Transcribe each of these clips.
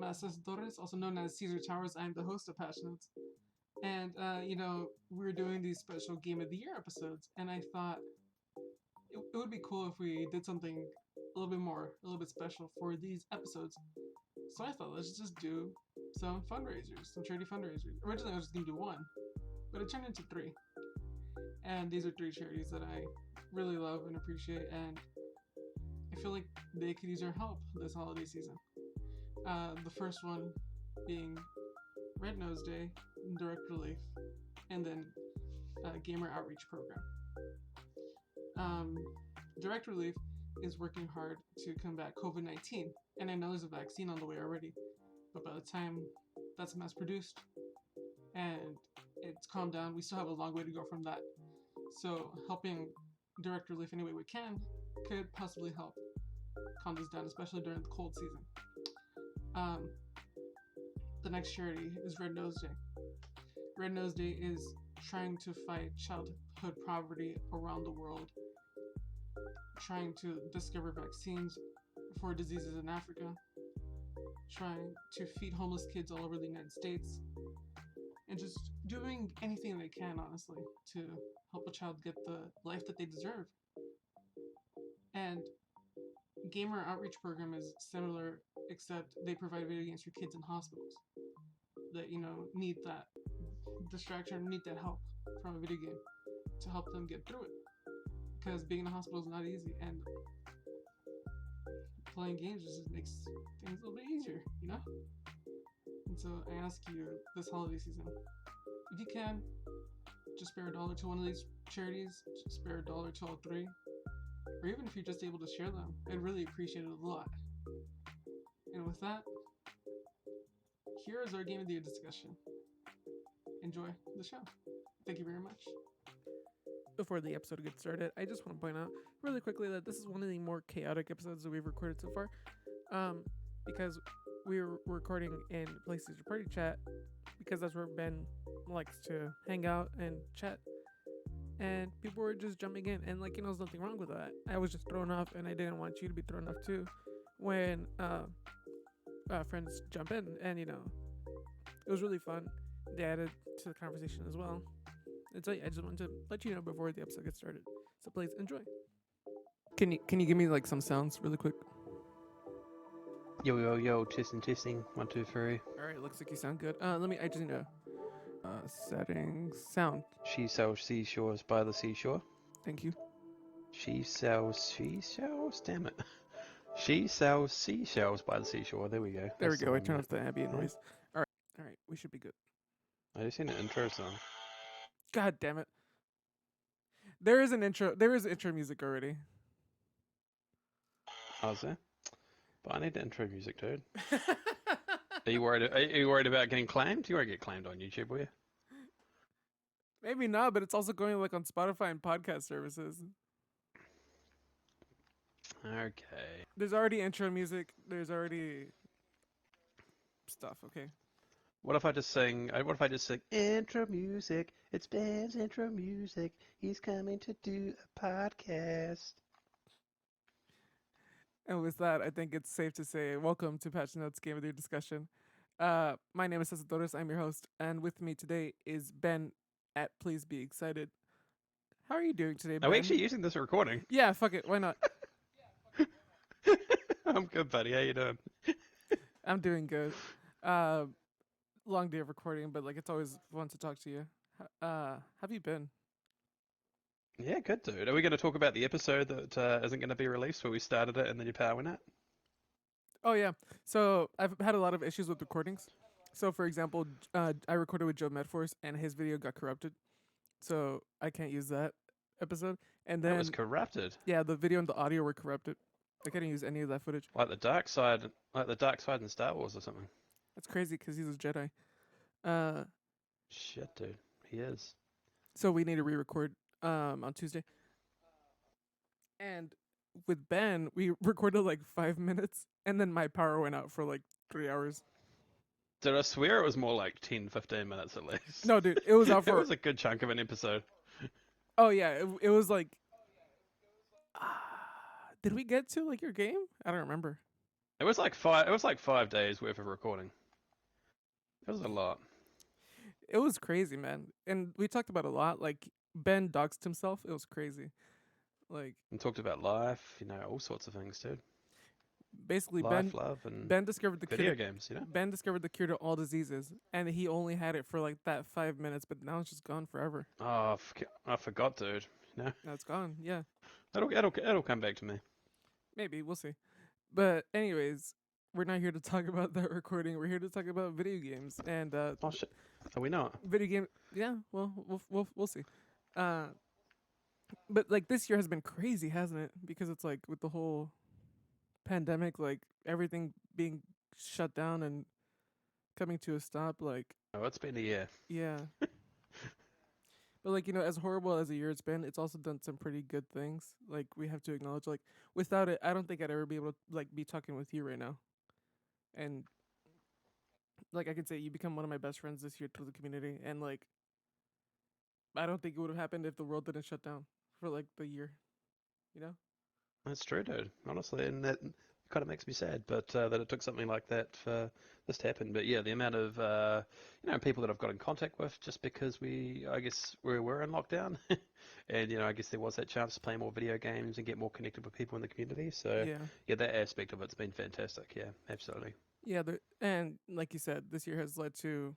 am Cesar, also known as Cesar Towers. I'm the host of Passionates. And, we're doing these special Game of the Year episodes, and I thought it would be cool if we did something a little bit special for these episodes. So I thought, let's just do some fundraisers, some charity fundraisers. Originally, I was just going to do one, but it turned into three. And these are three charities that I really love and appreciate, and I feel like they could use our help this holiday season. The first one being Red Nose Day, Direct Relief, and then Gamer Outreach Program. Direct Relief is working hard to combat COVID-19, and I know there's a vaccine on the way already, but by the time that's mass produced and it's calmed down, we still have a long way to go from that. So helping Direct Relief any way we can could possibly help calm this down, especially during the cold season. The next charity is Red Nose Day. Red Nose Day is trying to fight childhood poverty around the world, trying to discover vaccines for diseases in Africa, trying to feed homeless kids all over the United States, and just doing anything they can, honestly, to help a child get the life that they deserve. And Gamer Outreach Program is similar, except they provide video games for kids in hospitals that, need that distraction, need that help from a video game to help them get through it. Because being in a hospital is not easy, and playing games just makes things a little bit easier, And so I ask you this holiday season, if you can, just spare $1 to one of these charities, just spare $1 to all three, or even if you're just able to share them, I'd really appreciate it a lot. And with that, here is our Game of the Year discussion. Enjoy the show. Thank you very much. Before the episode gets started, I just want to point out really quickly that this is one of the more chaotic episodes that we've recorded so far, because we're recording in PlayStation Party Chat, because that's where Ben likes to hang out and chat, and people were just jumping in, and there's nothing wrong with that. I was just thrown off, and I didn't want you to be thrown off too when friends jump in, and it was really fun. They added to the conversation as well. And so I just wanted to let you know before the episode gets started. So please enjoy. Can you give me some sounds really quick? Yo yo yo, testing, 1 2 3. All right, looks like you sound good. I just need to settings sound. She sells seashores by the seashore. Thank you. She sells seashells. Damn it. She sells seashells by the seashore. There we go. There we go. I turned off the ambient noise. All right, we should be good. I just seen an intro song. God damn it. There is intro music already. Oh, is there? But I need the intro music, dude. Are you worried about getting claimed? You won't get claimed on YouTube, will you? Maybe not, but it's also going on Spotify and podcast services. Okay. There's already intro music. There's already stuff, okay? What if I just sing intro music? It's Ben's intro music. He's coming to do a podcast. And with that, I think it's safe to say welcome to Passionates Game of the Year discussion. My name is Cesar. I'm your host, and with me today is Ben at Pleasebexcited. How are you doing today, Ben? Are we actually using this recording? Yeah, fuck it. Why not? I'm good, buddy. How you doing? I'm doing good. Long day of recording, but it's always fun to talk to you. Have you been? Yeah, good, dude. Are we going to talk about the episode that isn't going to be released, where we started it and then your power went out? Oh yeah. So I've had a lot of issues with recordings. So for example, I recorded with Joe Medforce, and his video got corrupted, so I can't use that episode. And then It was corrupted. Yeah, the video and the audio were corrupted. I couldn't use any of that footage. Like the dark side in Star Wars or something. That's crazy because he's a Jedi. Shit, dude. He is. So we need to re-record on Tuesday. And with Ben, we recorded 5 minutes, and then my power went out for 3 hours. Did I swear it was more like 10, 15 minutes at least? No, dude, it was out for... It was a good chunk of an episode. Oh, yeah, it was did we get to your game? I don't remember. It was like 5 days worth of recording. It was a lot. It was crazy, man. And we talked about a lot. Like Ben doxed himself. It was crazy. Like And talked about life, all sorts of things, dude. basically Life, love, and Ben discovered the video cure. games. Ben discovered the cure to all diseases, and he only had it for like that 5 minutes, but now it's just gone forever. Oh, I forgot, dude. Now it's gone. Yeah, It'll come back to me. maybe we'll see. But anyways, we're not here to talk about that recording. We're here to talk about video games and Oh shit, are we not? video game. Yeah, well, we'll see. But like this year has been crazy, hasn't it? Because it's like with the whole pandemic, like everything being shut down and coming to a stop. Like Oh, it's been a year. yeah. But like, as horrible as a year it's been, it's also done some pretty good things. Like we have to acknowledge, like without it, I don't think I'd ever be able to like be talking with you right now. And like I could say you become one of my best friends this year to the community, and like I don't think it would have happened if the world didn't shut down for like the year, you know? That's true, dude. Honestly, and that kind of makes me sad, but that it took something like that for this to happen. But yeah, the amount of people that I've got in contact with just because I guess we were in lockdown, and I guess there was that chance to play more video games and get more connected with people in the community. So yeah, that aspect of it's been fantastic. Yeah, absolutely. Yeah, and like you said, this year has led to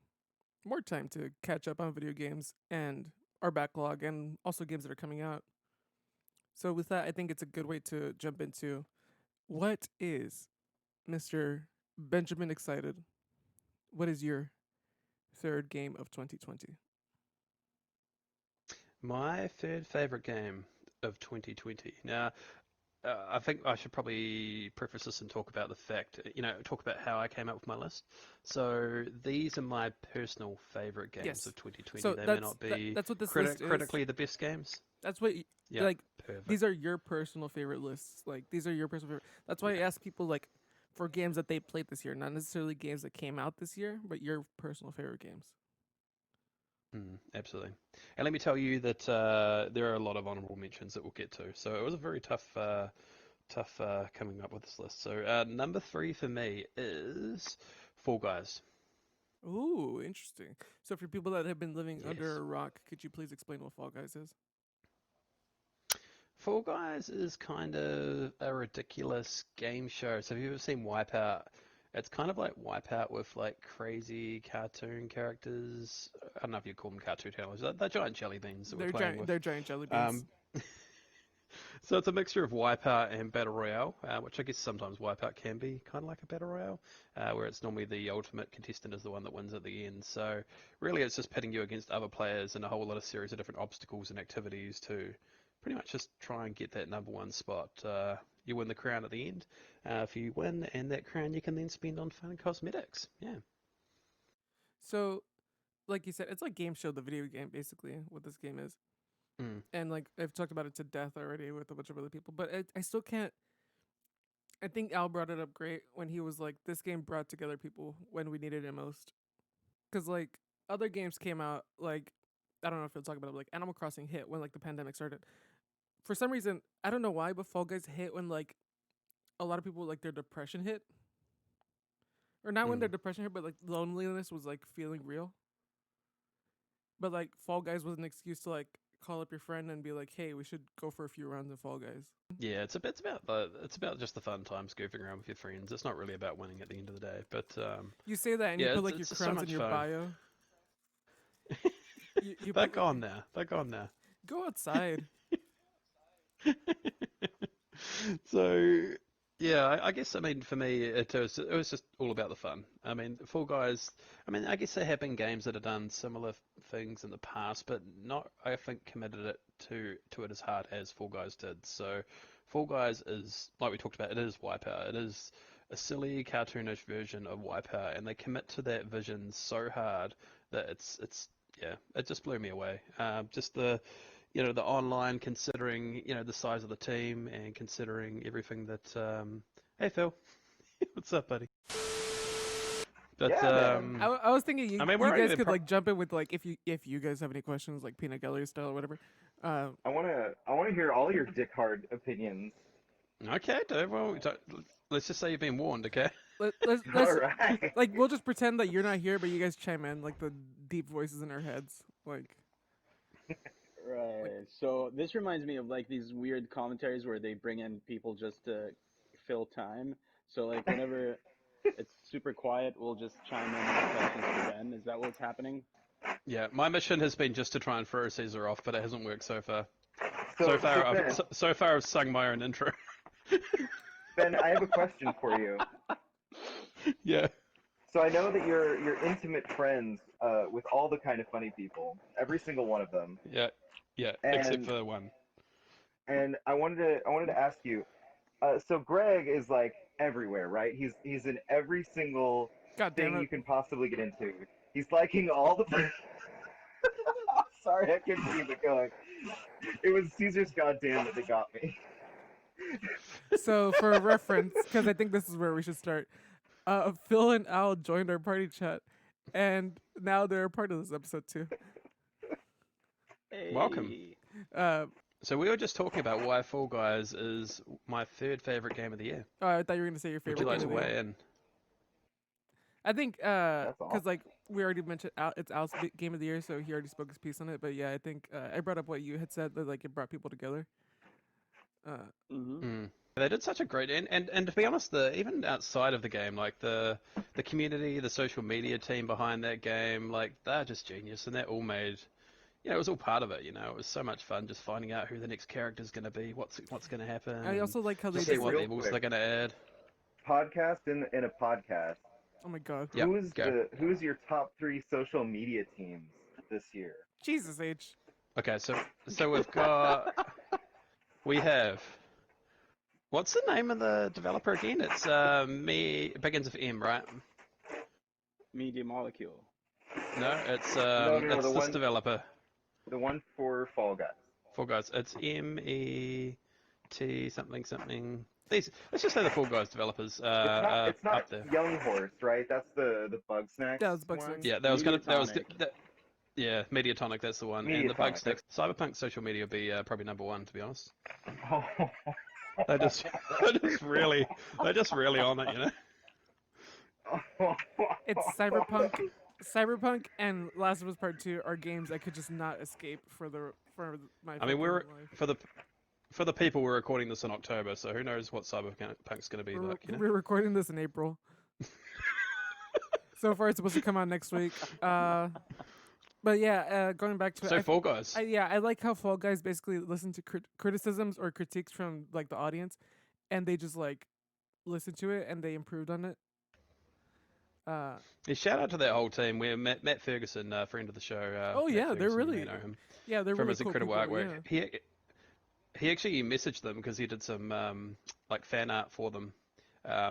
more time to catch up on video games and our backlog, and also games that are coming out. So with that, I think it's a good way to jump into what is Mr. Benjamin excited? What is your third game of 2020? My third favorite game of 2020. Now, I think I should probably preface this and talk about the fact, talk about how I came up with my list. So these are my personal favorite games of 2020. So they may not be that's what this list is. critically the best games. That's what Yeah, like perfect. these are your personal favorite lists. Like these are your personal favorite. That's why I ask people like for games that they played this year, not necessarily games that came out this year, but your personal favorite games. Absolutely. And let me tell you that there are a lot of honorable mentions that we'll get to. So it was a very tough coming up with this list. So number 3 for me is Fall Guys. Ooh, interesting. So for people that have been living Yes. under a rock, could you please explain what Fall Guys is? Fall Guys is kind of a ridiculous game show. So have you ever seen Wipeout? It's kind of like Wipeout with like crazy cartoon characters. I don't know if you call them cartoon characters. They're giant jelly beans that we're playing with. They're giant jelly beans. So it's a mixture of Wipeout and Battle Royale, which I guess sometimes Wipeout can be kind of like a Battle Royale, where it's normally the ultimate contestant is the one that wins at the end. So really it's just pitting you against other players and a whole lot of series of different obstacles and activities to pretty much just try and get that number 1 spot. You win the crown at the end. If you win, and that crown you can then spend on fun and cosmetics. Yeah. So, like you said, it's like Game Show, the video game, basically, what this game is. And like I've talked about it to death already with a bunch of other people, but I still can't. I think Al brought it up great when he was like, this game brought together people when we needed it most. Because like other games came out, like, I don't know if you'll talk about it, like Animal Crossing hit when like the pandemic started. For some reason, I don't know why, but Fall Guys hit when like a lot of people like their depression hit. Or not when their depression hit, but like loneliness was like feeling real. But like Fall Guys was an excuse to like call up your friend and be like, hey, we should go for a few rounds of Fall Guys. Yeah, it's about just the fun times goofing around with your friends. It's not really about winning at the end of the day. But you say that and you put like your crowns in your bio. They're gone now. They're gone now. Go outside. So yeah, I guess, I mean, for me, it was just all about the fun. I mean, Fall Guys, I mean, I guess there have been games that have done similar things in the past, but not, I think, committed it to it as hard as Fall Guys did. So Fall Guys is, like we talked about, it is Wipeout. It is a silly, cartoonish version of Wipeout, and they commit to that vision so hard that it just blew me away. Just the online, considering, the size of the team and considering everything that, hey Phil, what's up, buddy? But Yeah, I was thinking you guys could pro- like jump in with like if you guys have any questions like peanut gallery style or whatever. I wanna hear all your dick hard opinions. Okay, Dave. Well, let's just say you've been warned, okay? Let's All right. like we'll just pretend that you're not here, but you guys chime in like the deep voices in our heads. Like Right. So this reminds me of like these weird commentaries where they bring in people just to fill time. So like whenever it's super quiet, we'll just chime in with questions for Ben. Is that what's happening? Yeah, my mission has been just to try and throw Cesar off, but it hasn't worked so far. So, So far, Ben, so far I've sung my own intro. Ben, I have a question for you. Yeah. So I know that you're intimate friends with all the kind of funny people, every single one of them, Yeah, yeah, except and for one. I wanted to ask you. So Greg is like everywhere, right? He's in every single God damn thing it. you can possibly get into. He's liking all the. Sorry, I couldn't keep it going. It was Caesar's goddamn that got me. So for reference, because I think this is where we should start. Phil and Al joined our party chat, and now they're a part of this episode too. Welcome. Hey. Uh, So we were just talking about why Fall Guys is my third favorite game of the year. I thought you were gonna say your Would favorite you like game to of the year. weigh in? I think That's because awesome. like we already mentioned, it's Al's game of the year, so he already spoke his piece on it. But yeah, I think I brought up what you had said that like it brought people together. Mm-hmm. Mm. They did such a great and to be honest, even outside of the game, like the community, the social media team behind that game, like they're just genius, and that all made. It was all part of it. It was so much fun just finding out who the next character's going to be, what's going to happen, I and also like how they just Okay, see just what like, real levels quick. they're going to add. Podcast in a podcast. oh my god, Yep, go. Who's your top 3 social media teams this year? Jesus H. Okay, so we have. What's the name of the developer again? It's it begins with M, right? Media Molecule. No, it's No, it's the this developer. one for Fall Guys. Fall Guys. It's MET something something. Let's just say the Fall Guys developers It's not up there. Young Horse, right? That's the Bug Snacks Yeah, it's Bug one. Snacks. Yeah, that was Mediatonic. yeah, Mediatonic. That's the one. And the Bug Mediatonic. Sticks. Cyberpunk social media would be probably number one, to be honest. Oh. They just they're just really on it. It's Cyberpunk and Last of Us Part 2 are games I could just not escape for my. I mean, fucking life. for the people we're recording this in October, so who knows what Cyberpunk's going to be like, We're recording this in April. So far, it's supposed to come out next week. But yeah, going back to So it, Fall Guys. I like how Fall Guys basically listen to criticisms or critiques from like the audience, and they just like listen to it and they improved on it. Yeah, shout out to that whole team. We're Matt Ferguson, friend of the show. Oh Matt yeah, they're Ferguson, you really may know him they're from really his cool incredible people, artwork. yeah. He actually messaged them because he did some like fan art for them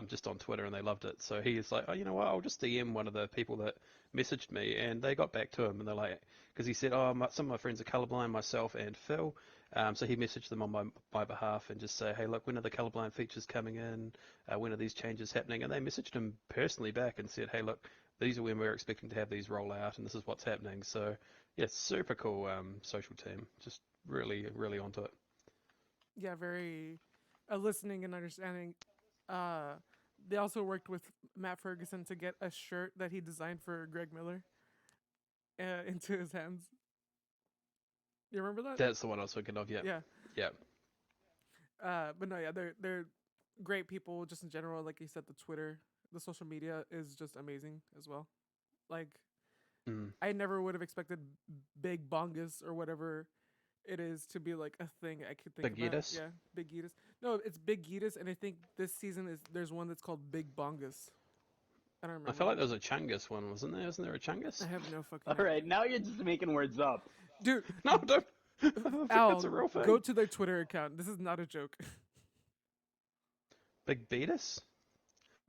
just on Twitter, and they loved it. So he's like, oh, you know what? I'll just DM one of the people that messaged me, and they got back to him, and they're like, because he said, oh, some of my friends are colorblind, myself and Phil. So he messaged them on my behalf and just say, hey, look, when are the colorblind features coming in? When are these changes happening? And they messaged him personally back and said, hey, look, these are when we're expecting to have these roll out, and this is what's happening. So yeah, super cool social team. Just really, really onto it. Yeah, very listening and understanding. They also worked with Matt Ferguson to get a shirt that he designed for Greg Miller into his hands. You remember that? That's the one I was thinking of. Yeah. Yeah. Yeah. But no, yeah, they're great people just in general. Like you said, the social media is just amazing as well. Like I never would have expected Big Bongus or whatever it is to be like a thing I could think Big about. Yeetus? Yeah, Big Yeetus. No, it's Big Yeetus, and I think this season there's one that's called Big Bongus. I don't remember. I feel like there was a Chungus one, wasn't there? Wasn't there a Chungus? I have no fucking All right, now you're just making words up. Dude, No, don't. I think Al, that's a real thing. go to their Twitter account. This is not a joke. Big Beatus?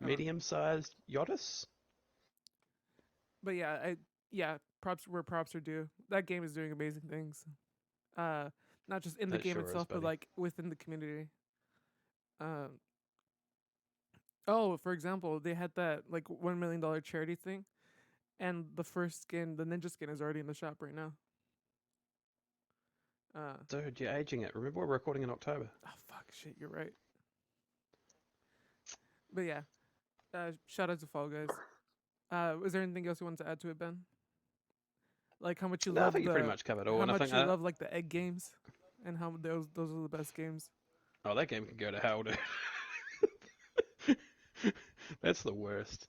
Medium-sized Yotis? But yeah, props where props are due. That game is doing amazing things. Not just in the That game sure is, itself, but buddy. like within the community. Oh, for example, they had that like $1 million charity thing, and the first skin, the ninja skin, is already in the shop right now. Dude, you're aging it. Remember we're recording in October. Oh fuck, shit, you're right. But yeah, shout out to Fall Guys. Was there anything else you wanted to add to it, Ben? Like how much you No, I love think you pretty much covered all, how and I much think you love like the egg games, and how those are the best games. oh, that game can go to hell, dude. That's the worst.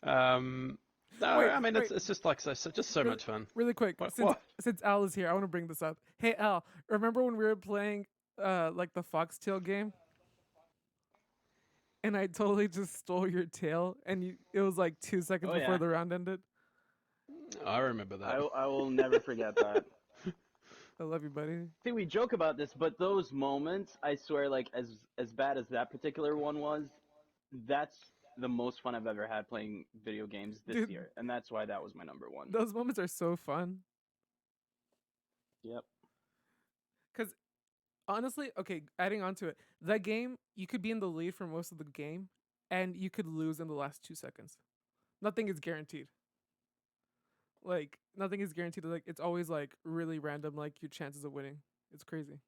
No, Wait, I mean wait, it's just like just so really, much fun. really quick. What? Since What? since Al is here, I want to bring this up. Hey Al, remember when we were playing like the foxtail game, and I totally just stole your tail, and it was like 2 seconds Oh before yeah, the round ended. I remember that. I will never forget that. I love you, buddy. See, we joke about this, but those moments, I swear, like as bad as that particular one was, that's the most fun I've ever had playing video games this Dude, year, and that's why that was my number one. those moments are so fun. Yep. Cause honestly, okay, adding on to it, that game you could be in the lead for most of the game, and you could lose in the last 2 seconds. Nothing is guaranteed. Like nothing is guaranteed. Like it's always like really random. Like your chances of winning. It's crazy.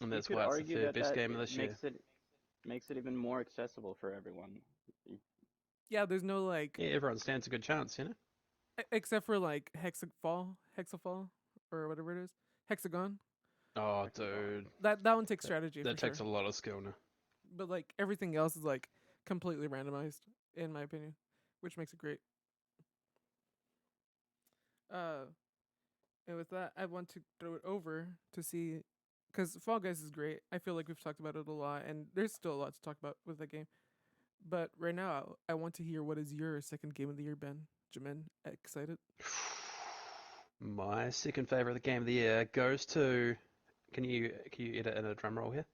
And You that's could why it's the argue third that best that game of it this year. makes it even more accessible for everyone. Yeah, there's no like Yeah, everyone stands a good chance, you know. except for like hexafall, or whatever it is, hexagon. Oh, Hexagon. dude, That one takes that, strategy for that sure. takes a lot of skill now. But like everything else is like completely randomized, in my opinion, which makes it great. Uh, and with that, I want to throw it over to see, because Fall Guys is great. I feel like we've talked about it a lot, and there's still a lot to talk about with that game. But right now, I want to hear what is your second game of the year, Ben. Jamin, excited? My second favorite game of the year goes to. Can you edit in a drum roll here?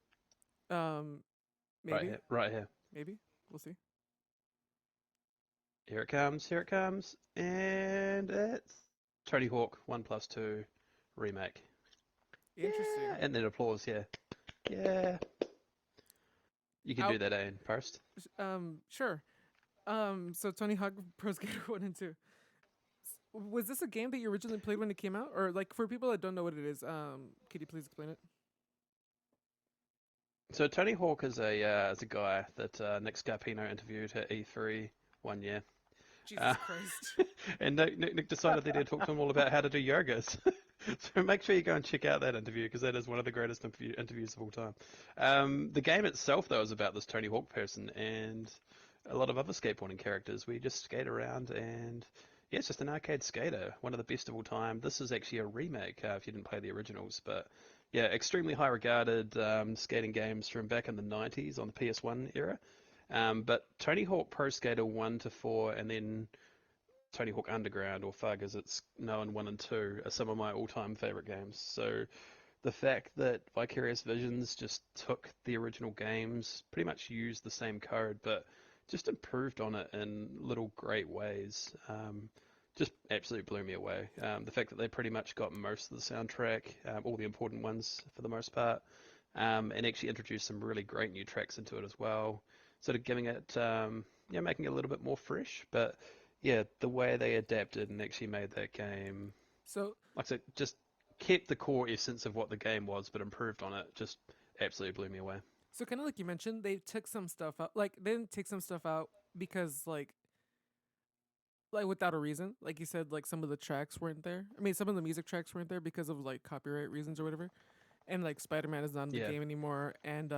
Um, Right maybe, here, right here. maybe we'll see. Here it comes, and it's Tony Hawk 1+2 remake. Interesting. Yeah, and then applause. Yeah, yeah. You can Out. do that in post. Sure. So Tony Hawk Pro Skater 1 and 2. Was this a game that you originally played when it came out, or like for people that don't know what it is? Could you please explain it? So Tony Hawk is a guy that Nick Scarpino interviewed at E3 one year. Jesus Christ. And Nick decided that he'd talk to him all about how to do yoga. So make sure you go and check out that interview because that is one of the greatest interviews of all time. The game itself, though, is about this Tony Hawk person and a lot of other skateboarding characters. We just skate around and, yeah, it's just an arcade skater, one of the best of all time. This is actually a remake if you didn't play the originals, but yeah, extremely high regarded skating games from back in the 90s on the PS1 era. But Tony Hawk Pro Skater 1 to 4 and then Tony Hawk Underground, or FUG as it's known, 1 and 2, are some of my all-time favorite games. So the fact that Vicarious Visions just took the original games, pretty much used the same code, but just improved on it in little great ways, just absolutely blew me away. The fact that they pretty much got most of the soundtrack, all the important ones for the most part, and actually introduced some really great new tracks into it as well, sort of giving it, yeah, making it a little bit more fresh, but yeah, the way they adapted and actually made that game, So, like I said, just kept the core essence of what the game was, but improved on it. Just absolutely blew me away. so kind of like you mentioned, they took some stuff out. Like they didn't take some stuff out because like without a reason. Like you said, like some of the tracks weren't there. I mean, some of the music tracks weren't there because of like copyright reasons or whatever. And like Spider-Man is not in the Yeah, game anymore. And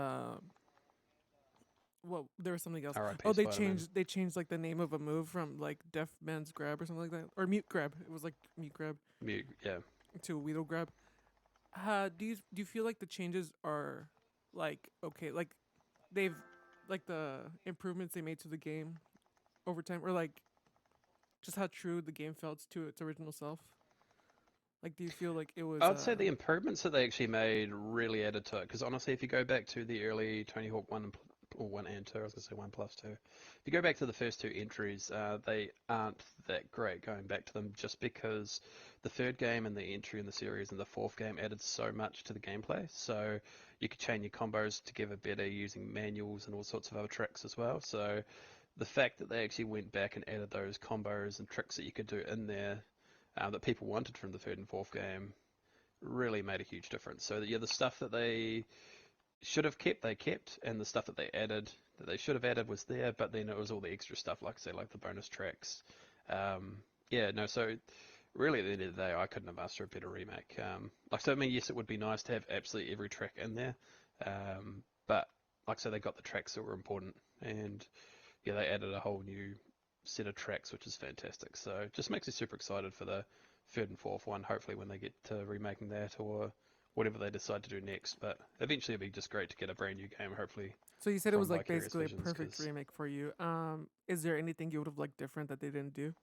well, there was something else. R.I.P. Oh, they Spider-Man. changed like the name of a move from like Deaf Man's Grab or something like that, or Mute Grab. It was like Mute Grab Yeah. to Weedle Grab. Do you feel like the changes are like okay, like they've like the improvements they made to the game over time, or like just how true the game felt to its original self? Like, do you feel like it was? I'd say the improvements that they actually made really added to it. Because honestly, if you go back to the early Tony Hawk 1 and, or 1 and 2, I was going to say 1+2. If you go back to the first two entries, they aren't that great going back to them just because the third game and the entry in the series and the fourth game added so much to the gameplay. So you could chain your combos together better using manuals and all sorts of other tricks as well. So the fact that they actually went back and added those combos and tricks that you could do in there that people wanted from the third and fourth game really made a huge difference. So yeah, the stuff that they should have kept, they kept, and the stuff that they added that they should have added was there, but then it was all the extra stuff, like I say, like the bonus tracks. Yeah, no, so really at the end of the day, I couldn't have asked for a better remake. Like, so I mean, yes, it would be nice to have absolutely every track in there, but like I say, they got the tracks that were important, and yeah, they added a whole new set of tracks, which is fantastic. So it just makes me super excited for the third and fourth one, hopefully when they get to remaking that or whatever they decide to do next. But eventually it'd be just great to get a brand new game, hopefully, So you said it from was like Vicarious basically a Visions, perfect because remake for you. Is there anything you would have liked different that they didn't do?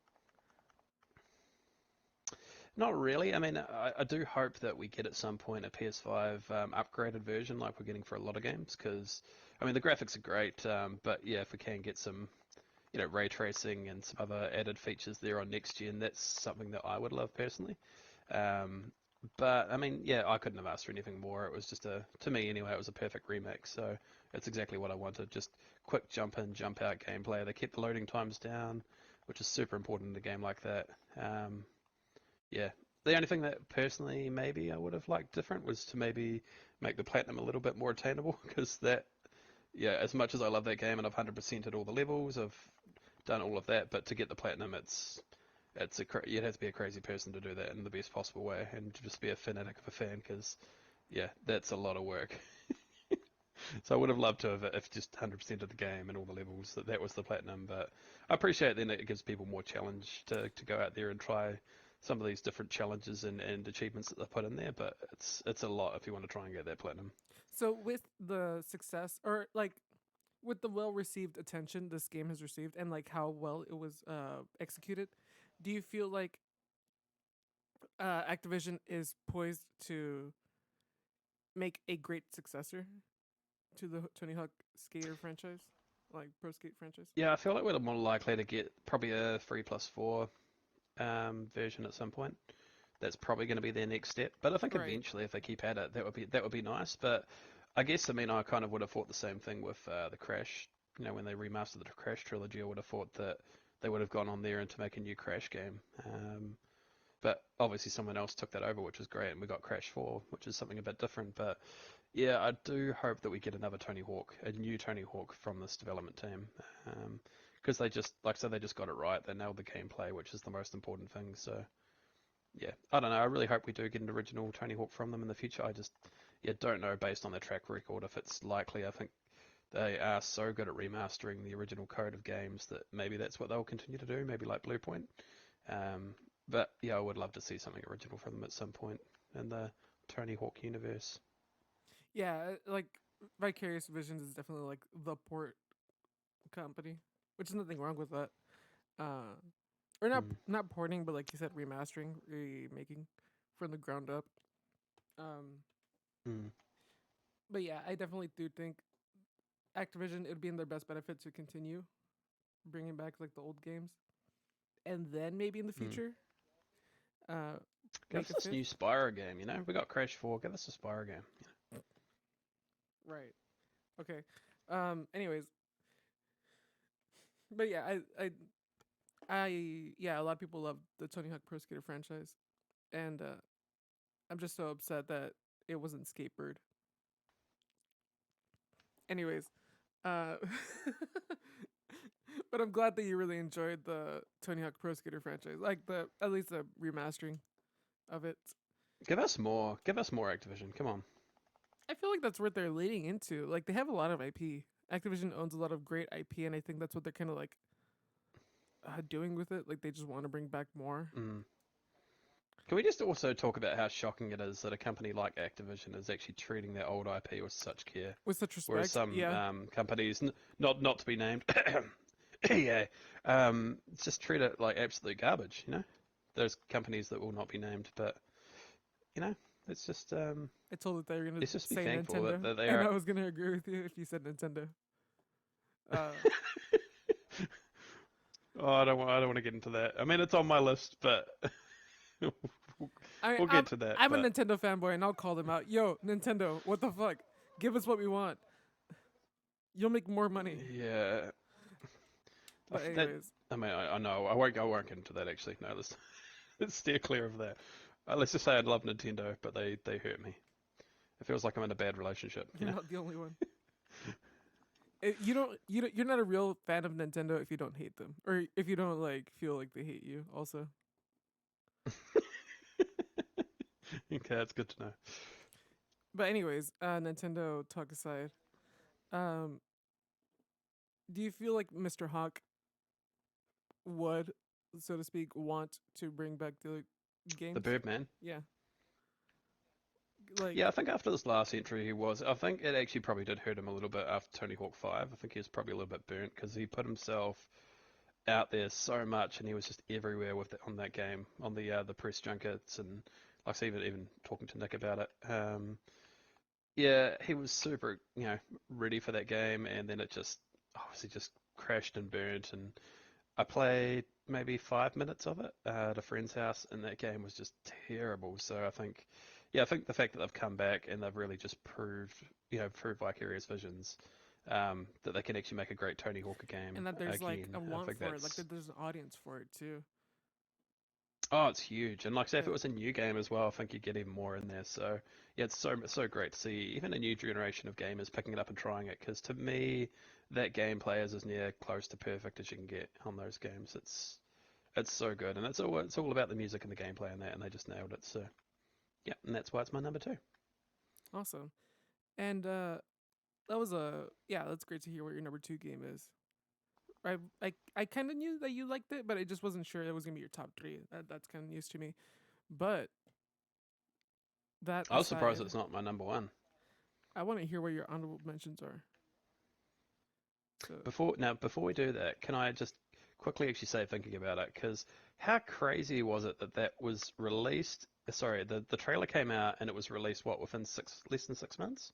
not really. I mean, I do hope that we get at some point a PS5 upgraded version like we're getting for a lot of games, because, I mean, the graphics are great, but yeah, if we can get some, you know, ray tracing and some other added features there on next gen, that's something that I would love personally. Um, but I mean, yeah, I couldn't have asked for anything more. It was just to me anyway, it was a perfect remake. So it's exactly what I wanted. Just quick jump in, jump out gameplay. They kept the loading times down, which is super important in a game like that. Yeah, the only thing that personally maybe I would have liked different was to maybe make the platinum a little bit more attainable, because that, yeah, as much as I love that game and I've 100%ed all the levels, I've done all of that, but to get the platinum, you'd have to be a crazy person to do that in the best possible way, and to just be a fanatic of a fan, because yeah, that's a lot of work. So I would have loved to have, if just 100% of the game and all the levels, that was the platinum. But I appreciate then it gives people more challenge to go out there and try some of these different challenges and achievements that they put in there. But it's a lot if you want to try and get that platinum. So with the success, or like with the well received attention this game has received, and like how well it was executed, do you feel like Activision is poised to make a great successor to the Tony Hawk Skater franchise, like Pro Skate franchise? Yeah, I feel like we're more likely to get probably a 3+4 version at some point. That's probably going to be their next step. But I think Right. eventually, if they keep at it, that would be nice. But I guess, I mean, I kind of would have thought the same thing with the Crash. You know, when they remastered the Crash trilogy, I would have thought that they would have gone on there and to make a new Crash game. But obviously, someone else took that over, which was great, and we got Crash 4, which is something a bit different. But yeah, I do hope that we get another Tony Hawk, a new Tony Hawk from this development team. Because they just, like I said, they just got it right. They nailed the gameplay, which is the most important thing. So yeah, I don't know. I really hope we do get an original Tony Hawk from them in the future. I just, yeah, don't know based on their track record if it's likely. I think they are so good at remastering the original code of games that maybe that's what they'll continue to do, maybe like Bluepoint. Um, but yeah, I would love to see something original from them at some point in the Tony Hawk universe. Yeah, like Vicarious Visions is definitely like the port company, which is nothing wrong with that. Uh, or Mm, not porting, but like you said, remastering, remaking from the ground up. Um, mm, but yeah, I definitely do think Activision, it would be in their best benefit to continue bringing back like the old games, and then maybe in the mm. future, uh, Give make us a this fifth. new Spyro game, you know? We got Crash 4, give us a Spyro game. Right. Okay. Anyways, but yeah, yeah, a lot of people love the Tony Hawk Pro Skater franchise, and I'm just so upset that it wasn't Skatebird. Anyways, uh, but I'm glad that you really enjoyed the Tony Hawk Pro Skater franchise, like the at least the remastering of it. Give us more Activision, come on. I feel like that's what they're leading into. Like they have a lot of IP. Activision owns a lot of great IP, and I think that's what they're kind of like doing with it. Like they just want to bring back more Mm. Can we just also talk about how shocking it is that a company like Activision is actually treating their old IP with such care, with such whereas respect. some Yeah, companies, not to be named, yeah, just treat it like absolute garbage. You know, those companies that will not be named, but you know, it's just I told it that you're gonna let's just be say thankful Nintendo, that they and are. I was gonna agree with you if you said Nintendo. Uh, Oh, I don't want to get into that. I mean, it's on my list, but I we'll I'm get to that. I'm a But Nintendo fanboy, and I'll call them out. Yo, Nintendo, what the fuck? Give us what we want. You'll make more money. yeah, But that. anyways, I mean, I know I won't get into that actually. No, let's steer clear of that. Let's just say I love Nintendo, but they hurt me. It feels like I'm in a bad relationship. You're not the only one. You're not a real fan of Nintendo if you don't hate them, or if you don't like feel like they hate you. Also, Okay, that's good to know. but anyways, Nintendo talk aside, um, do you feel like Mr. Hawk would, so to speak, want to bring back the games? The Birdman. Yeah. Like, Yeah, I think after this last entry, I think it actually probably did hurt him a little bit after Tony Hawk 5. I think he was probably a little bit burnt because he put himself out there so much and he was just everywhere on that game, on the press junkets, and like I said, even talking to Nick about it. Yeah, he was super, ready for that game, and then it just obviously just crashed and burnt. And I played maybe 5 minutes of it at a friend's house, and that game was just terrible. So I think the fact that they've come back and they've really just proved Vicarious Visions, that they can actually make a great Tony Hawk game and that there's like again. a I want think for it, like that's that there's an audience for it too. Oh, it's huge. And like I say, if Yeah. it was a new game as well, I think you'd get even more in there. So yeah, it's so great to see even a new generation of gamers picking it up and trying it. Because to me, that gameplay is as near close to perfect as you can get on those games. It's so good, and it's all about the music and the gameplay and that, and they just nailed it. So yeah, and that's why it's my number 2. Awesome. And that's great to hear what your number 2 game is. I kind of knew that you liked it, but I just wasn't sure it was gonna be your top 3. That's kind of news to me. But that I was surprised aside, it's not my number 1. I want to hear what your honorable mentions are. So Before we do that, can I just quickly actually say, thinking about it, because how crazy was it that was released? Sorry, the trailer came out and it was released within less than 6 months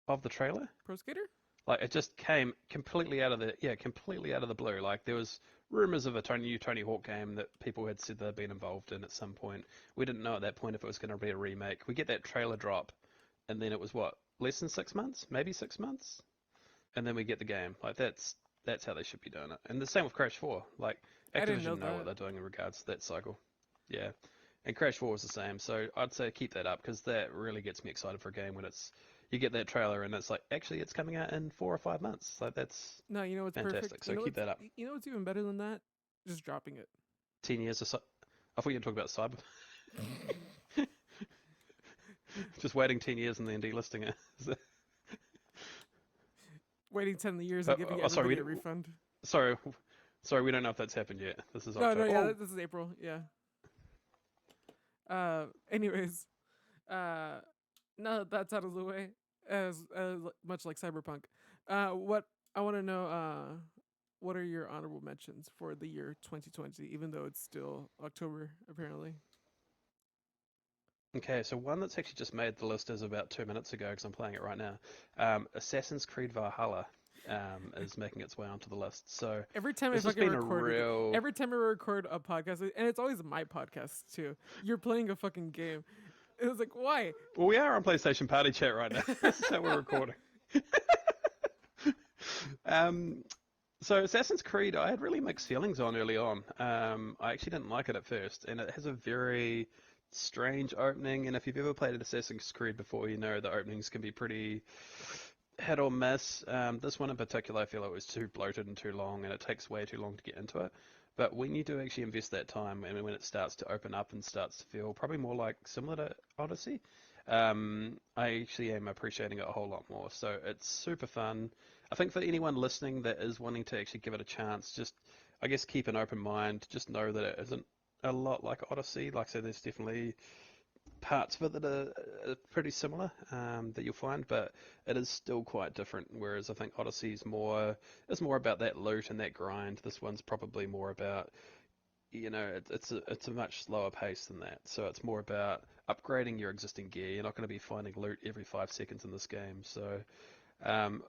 of the trailer? Pro Skater? Like it just came completely out of the blue. Like there was rumors of a new Tony Hawk game that people had said they'd been involved in at some point. We didn't know at that point if it was going to be a remake. We get that trailer drop, and then it was less than 6 months, maybe 6 months, and then we get the game. Like that's how they should be doing it. And the same with Crash 4. Like I didn't know Activision know what that. they're doing in regards to that cycle. Yeah, and Crash 4 was the same. So I'd say keep that up because that really gets me excited for a game when you get that trailer and it's like, actually, it's coming out in 4 or 5 months. Like that's No, you know what's fantastic. perfect. So keep that up. You know what's even better than that? Just dropping it. 10 years I thought you were talking about Cyber. Just waiting 10 years and then delisting it. Waiting 10 years and giving everybody a refund. Sorry, we don't know if that's happened yet. This is No, October. yeah, this is April. Yeah. Anyways, now that's out of the way, as much like Cyberpunk. What I want to know, what are your honorable mentions for the year 2020? Even though it's still October, apparently. Okay, so one that's actually just made the list is about 2 minutes ago because I'm playing it right now. Assassin's Creed Valhalla is making its way onto the list. So every time this I has fucking been record, every time I record a podcast, and it's always my podcast too. You're playing a fucking game. It was like, why? Well, we are on PlayStation Party Chat right now. This is how we're recording. So Assassin's Creed, I had really mixed feelings on early on. I actually didn't like it at first, and it has a very strange opening. And if you've ever played Assassin's Creed before, you know the openings can be pretty hit or miss. This one in particular, I feel it was too bloated and too long, and it takes way too long to get into it. But when you do actually invest that time, and when it starts to open up and starts to feel probably more like similar to Odyssey, I actually am appreciating it a whole lot more. So it's super fun. I think for anyone listening that is wanting to actually give it a chance, just I guess keep an open mind. Just know that it isn't a lot like Odyssey. Like I said, there's definitely parts of it that are pretty similar that you'll find, but it is still quite different. Whereas I think Odyssey's is more about that loot and that grind. This one's probably more about it's a much slower pace than that. So it's more about upgrading your existing gear. You're not going to be finding loot every 5 seconds in this game. So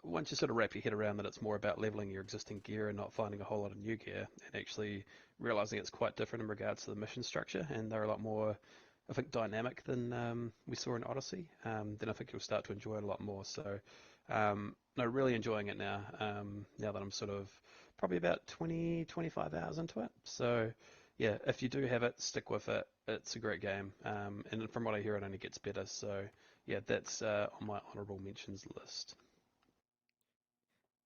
once you sort of wrap your head around that it's more about leveling your existing gear and not finding a whole lot of new gear, and actually realizing it's quite different in regards to the mission structure, and they're a lot more, I think, dynamic than we saw in Odyssey, then I think you'll start to enjoy it a lot more. So, no, really enjoying it now, now that I'm sort of probably about 20, 25 hours into it. So, yeah, if you do have it, stick with it. It's a great game. And from what I hear, it only gets better. So yeah, that's on my honorable mentions list.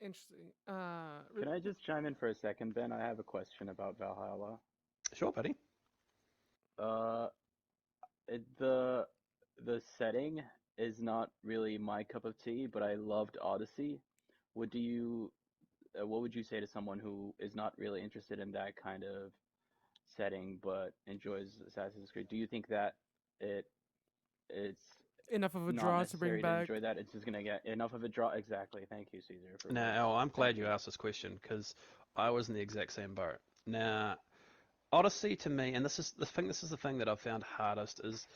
Interesting. Can I just chime in for a second, Ben? I have a question about Valhalla. Sure, buddy. Uh, the setting is not really my cup of tea, but I loved Odyssey. Would you what would you say to someone who is not really interested in that kind of setting but enjoys Assassin's Creed? Do you think that it it's Enough of a not draw to bring necessary to back. enjoy that? It's just gonna get enough of a draw. Exactly. Thank you, Caesar, for Now, like. Al, I'm Thank glad you you. asked this question because I was in the exact same boat. Now, Odyssey to me, and this is the thing that I've found hardest is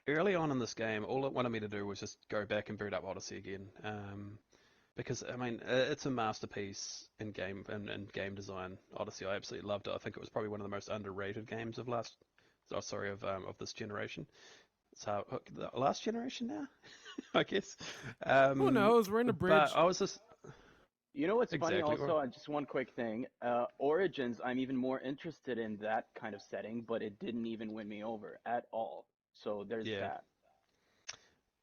early on in this game, all it wanted me to do was just go back and boot up Odyssey again. Because I mean, it's a masterpiece in game design. Odyssey, I absolutely loved it. I think it was probably one of the most underrated games of of this generation. So the last generation now, I guess. Who Um, knows? We're in a but bridge. I was just You know what's funny exactly. also, just one quick thing. Origins, I'm even more interested in that kind of setting, but it didn't even win me over at all. So there's Yeah. that.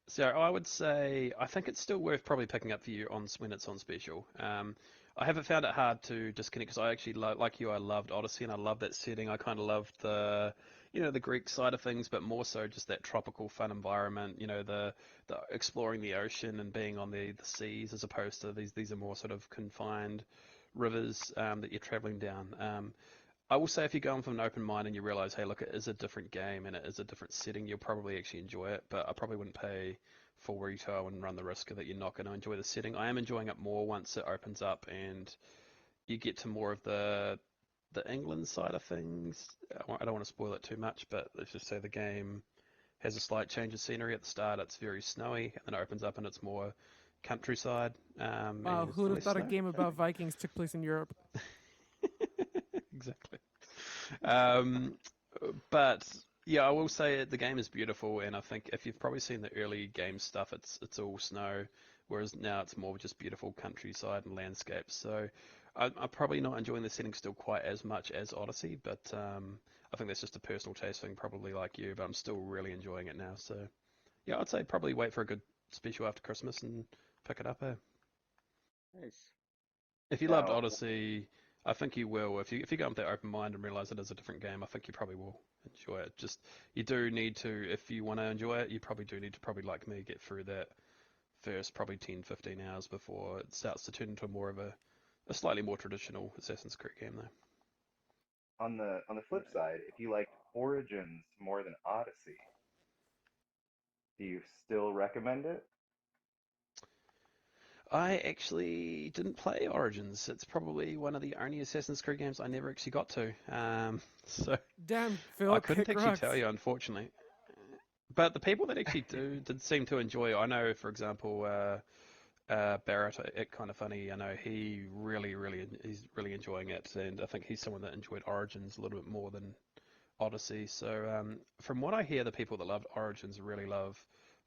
So I would say I think it's still worth probably picking up for you on when it's on special. I haven't found it hard to disconnect because I actually like you. I loved Odyssey and I love that setting. I kind of loved the Greek side of things, but more so just that tropical fun environment. The exploring the ocean and being on the seas as opposed to these are more sort of confined rivers that you're traveling down. I will say if you go in from an open mind and you realize, hey, look, it is a different game and it is a different setting, you'll probably actually enjoy it. But I probably wouldn't pay full retail and run the risk that you're not going to enjoy the setting. I am enjoying it more once it opens up and you get to more of the England side of things. I don't want to spoil it too much, but let's just say the game has a slight change of scenery at the start. It's very snowy, and then it opens up and it's more countryside, Wow, and who it's would have less thought a snow. game about Vikings took place in Europe? Exactly. Um, but yeah, I will say the game is beautiful, and I think if you've probably seen the early game stuff, it's all snow, whereas now it's more just beautiful countryside and landscapes. So I'm probably not enjoying the setting still quite as much as Odyssey, but I think that's just a personal taste thing, probably like you. But I'm still really enjoying it now. So yeah, I'd say probably wait for a good special after Christmas and pick it up. Nice. If you loved Now, Odyssey, I think you will. If you go with that open mind and realize it is a different game, I think you probably will enjoy it. Just you do need to, if you want to enjoy it, you probably do need to probably like me get through that first probably 10, 15 hours before it starts to turn into more of a slightly more traditional Assassin's Creed game though. on the flip side, if you liked Origins more than Odyssey, do you still recommend it? I actually didn't play Origins. It's probably one of the only Assassin's Creed games I never actually got to. So Damn, I Phil, couldn't kick actually tell rocks. you, unfortunately. But the people that actually did seem to enjoy. I know, for example, Barrett at Kind of Funny. I know he's really enjoying it, and I think he's someone that enjoyed Origins a little bit more than Odyssey. So from what I hear, the people that loved Origins really love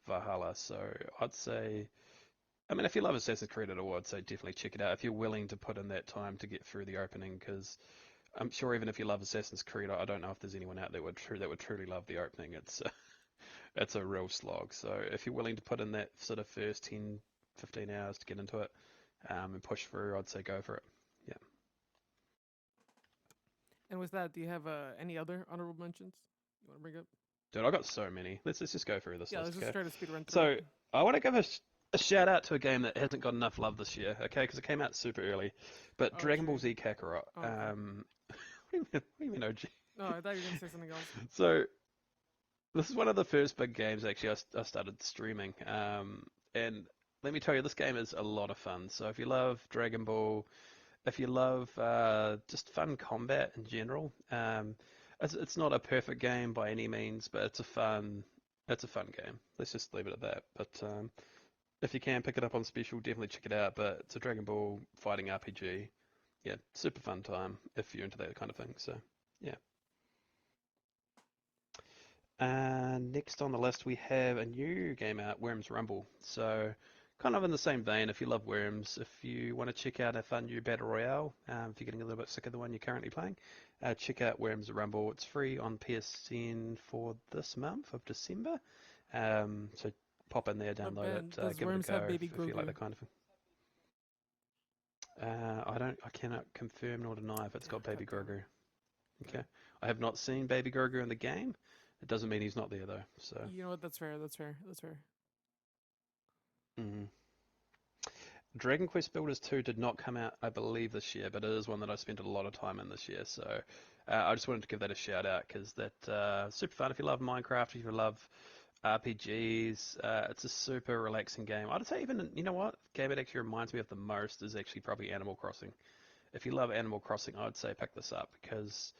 Valhalla. So I'd say, I mean, if you love Assassin's Creed at all, I'd say definitely check it out if you're willing to put in that time to get through the opening, because I'm sure even if you love Assassin's Creed, I don't know if there's anyone out there that would truly love the opening. It's a real slog. So if you're willing to put in that sort of first 10, 15 hours to get into it and push through, I'd say go for it. Yeah. And with that, do you have any other honorable mentions you want to bring up? Dude, I got so many. Let's just go through this Yeah, list, let's just okay? try to speed run through So it. I want to give a shout out to a game that hasn't got enough love this year, okay? Because it came out super early. But Oh, Dragon Ball gee. Z Kakarot. Oh, okay. What do you mean, OG? No, I thought you were going to say something else. So this is one of the first big games actually I started streaming. And let me tell you, this game is a lot of fun. So if you love Dragon Ball, if you love just fun combat in general, it's not a perfect game by any means, but it's a fun game. Let's just leave it at that. But if you can pick it up on special, definitely check it out. But it's a Dragon Ball fighting RPG. Yeah, super fun time if you're into that kind of thing. So yeah. Next on the list we have a new game out, Worms Rumble. So kind of in the same vein, if you love worms, if you want to check out a fun new battle royale, if you're getting a little bit sick of the one you're currently playing, check out Worms Rumble. It's free on PSN for this month of December. So pop in there, But download Ben, it, does give it a Worms go have Baby if you like Grogu? that kind of thing. I cannot confirm nor deny if it's got Baby goddamn. Grogu. Okay. I have not seen Baby Grogu in the game. It doesn't mean he's not there though. So. You know what? That's fair. That's fair. That's fair. Mm. Dragon Quest Builders 2 did not come out, I believe, this year, but it is one that I spent a lot of time in this year. So I just wanted to give that a shout out because that's super fun. If you love Minecraft, if you love RPGs, it's a super relaxing game. I'd say even, you know what, the game it actually reminds me of the most is actually probably Animal Crossing. If you love Animal Crossing, I would say pick this up because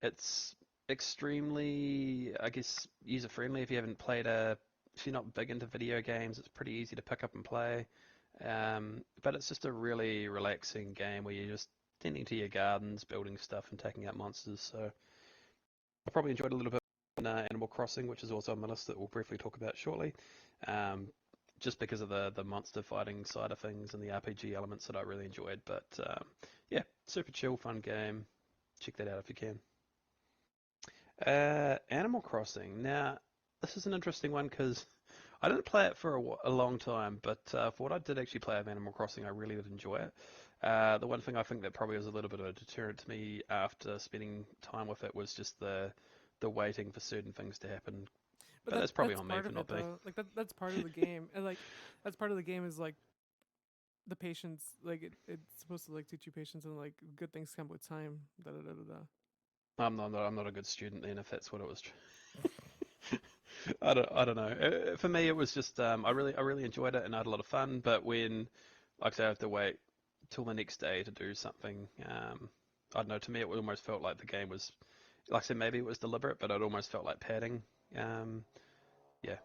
it's extremely, I guess, user-friendly. If you haven't played if you're not big into video games, it's pretty easy to pick up and play. But it's just a really relaxing game where you're just tending to your gardens, building stuff, and taking out monsters. So I probably enjoyed a little bit in Animal Crossing, which is also on my list that we'll briefly talk about shortly. Just because of the monster fighting side of things and the RPG elements that I really enjoyed. But yeah, super chill, fun game. Check that out if you can. Animal Crossing. Now, this is an interesting one because I didn't play it for a long time, but for what I did actually play of Animal Crossing, I really did enjoy it. The one thing I think that probably was a little bit of a deterrent to me after spending time with it was just the waiting for certain things to happen. But that's probably on me part for of not it, being. though. Like that's part of the game, and like that's part of the game is like the patience. Like it's supposed to like teach you patience, and like good things come with time. Da da da da da. I'm not a good student then if that's what it was. I don't know. For me, it was just I really enjoyed it and I had a lot of fun. But when, like I say, I have to wait till the next day to do something, I don't know. To me, it almost felt like the game was, like I said, maybe it was deliberate, but it almost felt like padding. Yeah,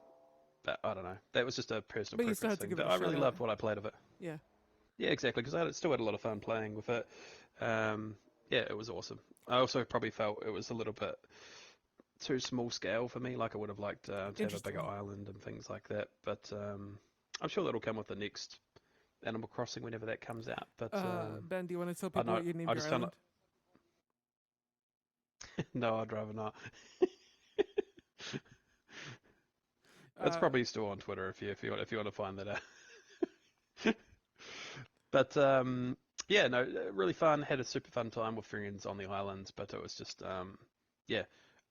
but I don't know. That was just a personal But you still preference have to thing. give it But a I shot really at. loved what I played of it. Yeah. Yeah, exactly. Because still had a lot of fun playing with it. Yeah, it was awesome. I also probably felt it was a little bit too small scale for me. Like I would have liked to have a bigger Interesting. island and things like that. But I'm sure that'll come with the next Animal Crossing whenever that comes out. But Ben, do you want to tell I people know what you named I your just found island? it. No, I'd rather not. It's Uh, probably still on Twitter if you want to find that out. But yeah, no, really fun. Had a super fun time with friends on the islands, but it was just yeah.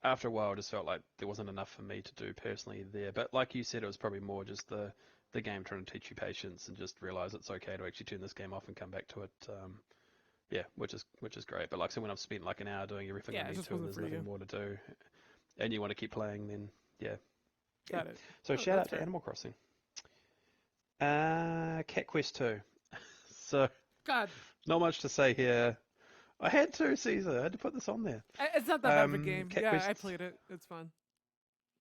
After a while, I just felt like there wasn't enough for me to do personally there. But like you said, it was probably more just the game trying to teach you patience and just realize it's okay to actually turn this game off and come back to it. Yeah, which is great. But like I said, when I've spent like an hour doing everything I yeah, it need just to and wasn't there's for nothing you. more to do, and you want to keep playing, then yeah. Got it. So Oh, shout that's out to fair. Animal Crossing. Cat Quest 2. So God, not much to say here. I had to, Cesar. I had to put this on there. it's not that bad of a game. Cat Yeah, Quest. I played it. It's fun.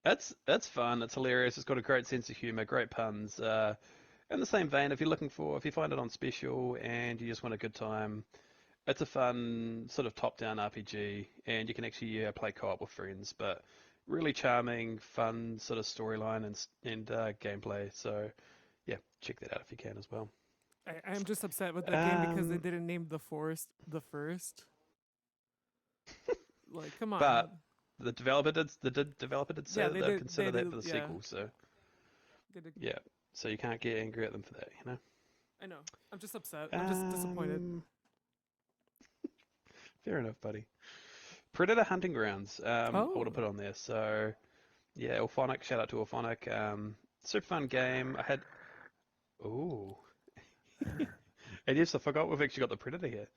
It's fun. It's hilarious. It's got a great sense of humor, great puns. In the same vein, if you find it on special and you just want a good time, it's a fun sort of top-down RPG, and you can actually play co-op with friends. But really charming, fun sort of storyline and gameplay. So yeah, check that out if you can as well. I'm just upset with that game because they Um, didn't name the forest the first. Like, come on. but the developer did say Yeah, that they they'd did. consider They that did. for the Yeah, sequel. So they did. yeah, so you can't get angry at them for that, you know. I know. I'm just upset. I'm just disappointed. Um, Fair enough, buddy. Predator Hunting Grounds. I want to Oh, put on there. So yeah, Alphonic. Shout out to Alphonic. Super fun game. I had. Ooh. And yes, I forgot we've actually got the Predator here.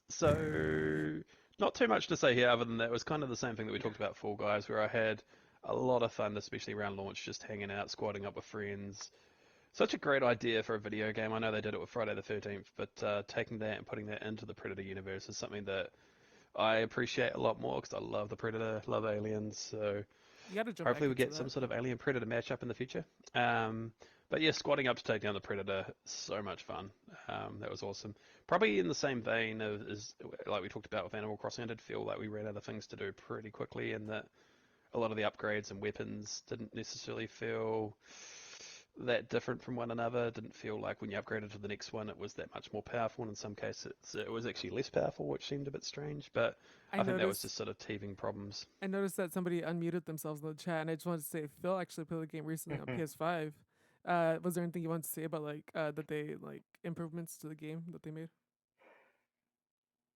So not too much to say here other than that it was kind of the same thing that we talked about Fall Guys, where I had a lot of fun, especially around launch, just hanging out, squatting up with friends. Such a great idea for a video game. I know they did it with Friday the 13th, but taking that and putting that into the Predator universe is something that I appreciate a lot more because I love the Predator, love aliens. So you got to jump back hopefully we into get that. some sort of alien Predator matchup in the future. But yeah, squatting up to take down the Predator, so much fun. That was awesome. Probably in the same vein as like we talked about with Animal Crossing, I did feel like we ran out of things to do pretty quickly, and that a lot of the upgrades and weapons didn't necessarily feel that different from one another. It didn't feel like when you upgraded to the next one, it was that much more powerful. And in some cases, it was actually less powerful, which seemed a bit strange. But I I think that was noticed just sort of teething problems. I noticed that somebody unmuted themselves in the chat, and I just wanted to say Phil actually played the game recently on PS5. Was there anything you wanted to say about that they like improvements to the game that they made?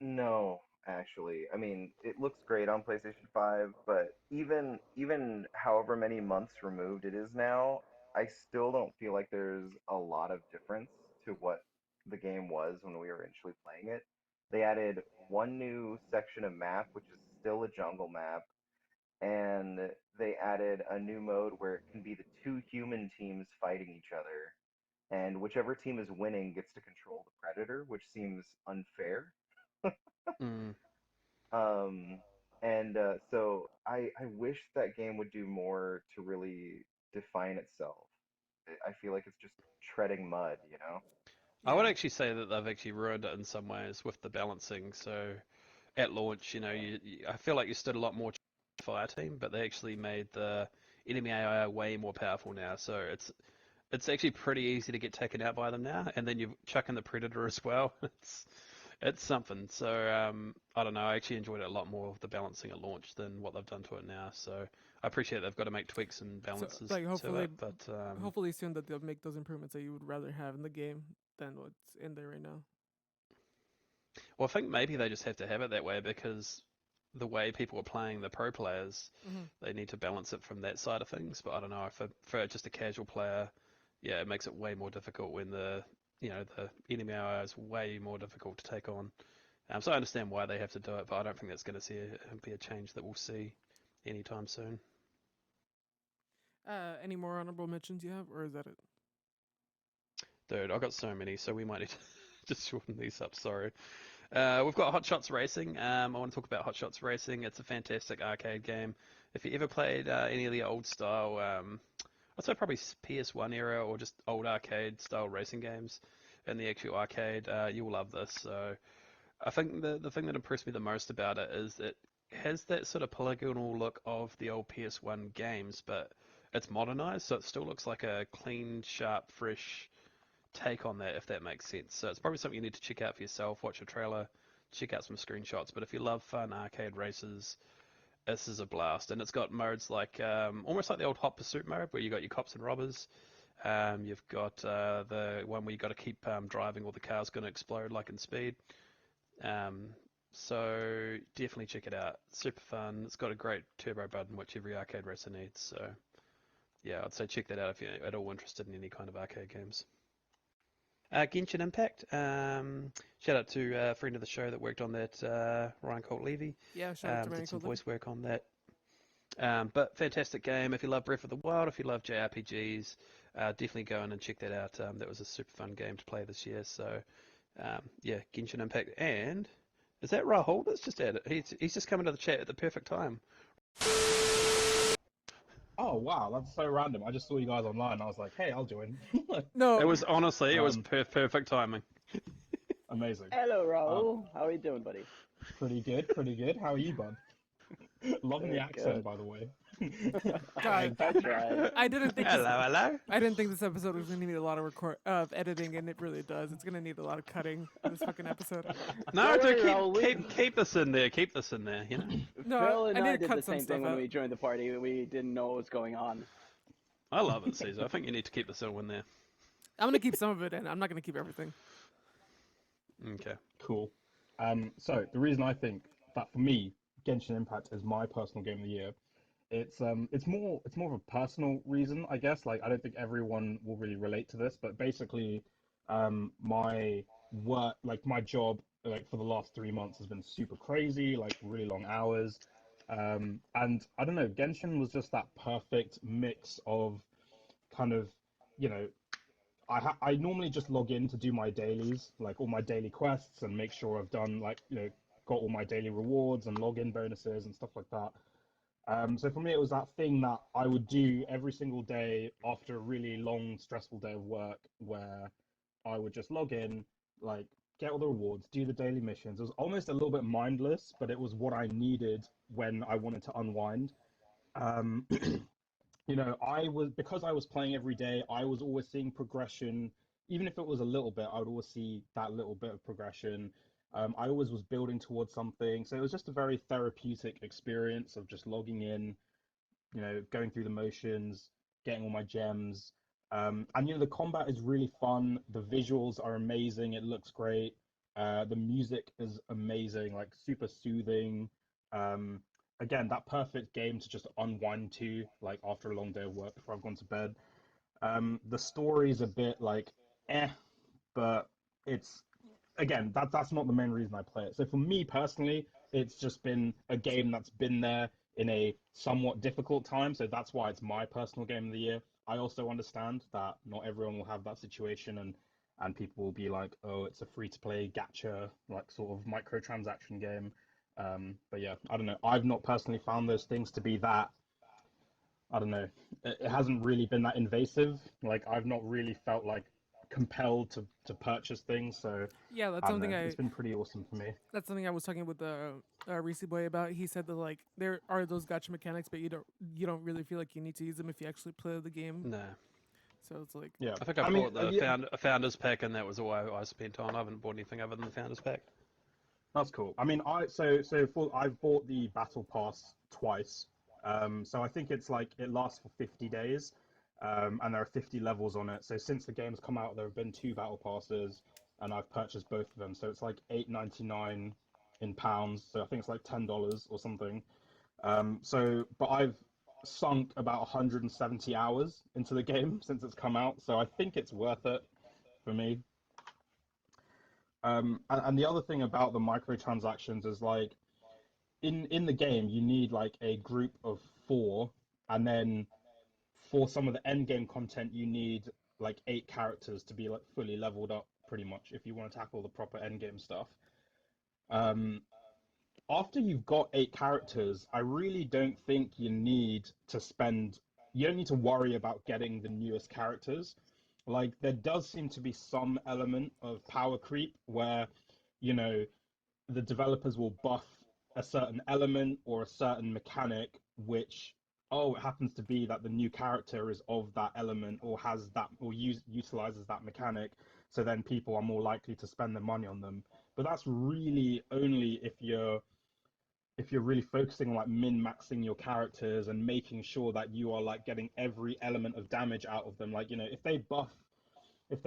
No, actually. I mean, it looks great on PlayStation 5, but even however many months removed it is now, I still don't feel like there's a lot of difference to what the game was when we were initially playing it. They added one new section of map, which is still a jungle map, and they added a new mode where it can be the two human teams fighting each other, and whichever team is winning gets to control the predator, which seems unfair. Mm. Um, and so I wish that game would do more to really define itself. I feel like it's just treading mud, you know? I would Yeah. actually say that they've actually ruined it in some ways with the balancing. So at launch, I feel like you stood a lot more fire team, but they actually made the enemy AI way more powerful now. So it's actually pretty easy to get taken out by them now, and then you chuck in the predator as well. It's something. So I don't know. I actually enjoyed it a lot more of the balancing at launch than what they've done to it now. So I appreciate they've got to make tweaks and So balances like to it, but hopefully soon that they'll make those improvements that you would rather have in the game than what's in there right now. well, I think maybe they just have to have it that way because the way people are playing the pro players, Mm-hmm. they need to balance it from that side of things. But I don't know, for just a casual player, yeah, it makes it way more difficult when the enemy AI is way more difficult to take on. So I understand why they have to do it, but I don't think that's going to be a change that we'll see anytime soon. Any more honorable mentions you have, or is that it? Dude, I've got so many, so we might need to just shorten these up. Sorry. We've got Hot Shots Racing. I want to talk about Hot Shots Racing. It's a fantastic arcade game. If you ever played any of the old style, I'd say probably PS1 era or just old arcade style racing games in the actual arcade, you'll love this. So I think the thing that impressed me the most about it is it has that sort of polygonal look of the old PS1 games, but it's modernized, so it still looks like a clean, sharp, fresh take on that, if that makes sense. So it's probably something you need to check out for yourself, watch a trailer, check out some screenshots. But if you love fun arcade races, this is a blast. And it's got modes like almost like the old Hot Pursuit mode, where you got your cops and robbers. You've got the one where you got to keep driving, or the car's going to explode, like in Speed. Um, so definitely check it out. Super fun. It's got a great turbo button, which every arcade racer needs. So yeah, I'd say check that out if you're at all interested in any kind of arcade games. Genshin Impact. Shout out to a friend of the show that worked on that, Ryan Colt Levy. Yeah, shout out to Did Ryan some Coldley. voice work on that. But fantastic game. If you love Breath of the Wild, if you love JRPGs, definitely go in and check that out. That was a super fun game to play this year. So yeah, Genshin Impact. And is that Rahul that's just added? He's just coming to the chat at the perfect time. Oh wow, that's so random. I just saw you guys online. I was like, hey, I'll join. No, It was honestly, it was Um, perfect timing. Amazing. Hello, Um, Raul. How are you doing, buddy? Pretty good, pretty good. How are you, bud? Loving the Good, accent, good. by the way. God, I tried. I didn't think Hello, hello. I didn't think this episode was gonna need a lot of editing, and it really does. It's gonna need a lot of cutting in this fucking episode. No, Don't dude, worry, Raul. keep this in there. Keep this in there. You know. No, Phil I and need I to did cut the some same stuff thing when out. we joined the party. We didn't know what was going on. I love it, Cesar. I think you need to keep this in there. I'm gonna keep some of it in. I'm not gonna keep everything. Okay. Cool. So the reason I think that for me, Genshin Impact is my personal game of the year, it's more of a personal reason, I guess. Like I don't think everyone will really relate to this, but basically, my work, like my job, like for the last 3 months has been super crazy, like really long hours. And I don't know, Genshin was just that perfect mix of kind of, you know, I normally just log in to do my dailies, like all my daily quests, and make sure I've done like got all my daily rewards and login bonuses and stuff like that. So for me, it was that thing that I would do every single day after a really long, stressful day of work, where I would just log in, like get all the rewards, do the daily missions. It was almost a little bit mindless, but it was what I needed when I wanted to unwind. Um, you know, because I was playing every day, I was always seeing progression. Even if it was a little bit, I would always see that little bit of progression. I always was building towards something. So it was just a very therapeutic experience of just logging in, you know, going through the motions, getting all my gems. And you know, the combat is really fun. The visuals are amazing. It looks great. The music is amazing, like super soothing. Um, Again, that perfect game to just unwind to, like after a long day of work before I've gone to bed. The story's a bit like eh, but it's again that's not the main reason I play it. So for me personally, it's just been a game that's been there in a somewhat difficult time, so that's why it's my personal game of the year. I also understand that not everyone will have that situation, and people will be like, oh, it's a free to play gacha, like sort of microtransaction game. But yeah, I don't know. I've not personally found those things to be that. I don't know. It hasn't really been that invasive. Like I've not really felt like compelled to purchase things. So Yeah, that's I don't something know. I It's been pretty awesome for me. that's something I was talking with Reese Boy about. He said that like there are those gotcha mechanics, but you don't really feel like you need to use them if you actually play the game. No. So it's like Yeah. I think I I mean, bought the yeah, founders pack, and that was all I spent on. I haven't bought anything other than the founders pack. that's cool. I mean, I've bought the battle pass twice. So I think it's like it lasts for 50 days. And there are 50 levels on it. So since the game's come out, there have been two battle passes, and I've purchased both of them. So it's like 8.99 in pounds. So I think it's like $10 or something. But I've sunk about 170 hours into the game since it's come out, so I think it's worth it for me. And the other thing about the microtransactions is like in the game you need like a group of four, and then for some of the end game content you need like 8 characters to be like fully leveled up pretty much if you want to tackle the proper end game stuff. Um, After you've got 8 characters, I really don't think you don't need to worry about getting the newest characters. Like, there does seem to be some element of power creep where, you know, the developers will buff a certain element or a certain mechanic, which, oh, it happens to be that the new character is of that element or has that or utilizes that mechanic. So then people are more likely to spend their money on them. But that's really only if you're really focusing on like min-maxing your characters and making sure that you are like getting every element of damage out of them. Like, you know, if they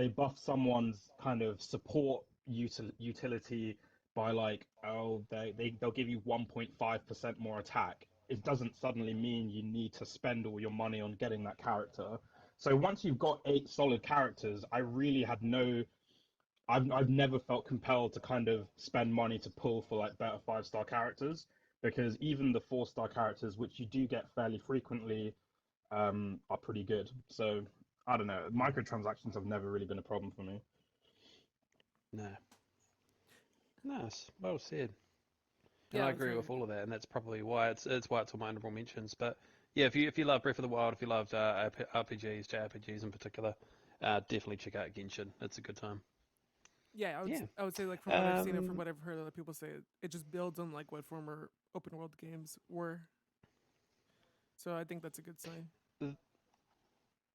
buff someone's kind of support utility by like, oh, they'll give you 1.5% more attack, it doesn't suddenly mean you need to spend all your money on getting that character. So once you've got 8 solid characters, I really had no I've never felt compelled to kind of spend money to pull for like better 5-star characters, because even the 4-star characters, which you do get fairly frequently, are pretty good. So I don't know. Microtransactions have never really been a problem for me. No. Nice. Well said. And yeah, I that's agree with something. all of that, and that's probably why it's why it's on my honorable mentions. But yeah, if you love Breath of the Wild, if you loved RPGs, JRPGs in particular, definitely check out Genshin. It's a good time. Yeah, Yeah. I would say like from what I've seen and from Um. what I've heard other people say, it just builds on like what former open world games were. So I think that's a good sign.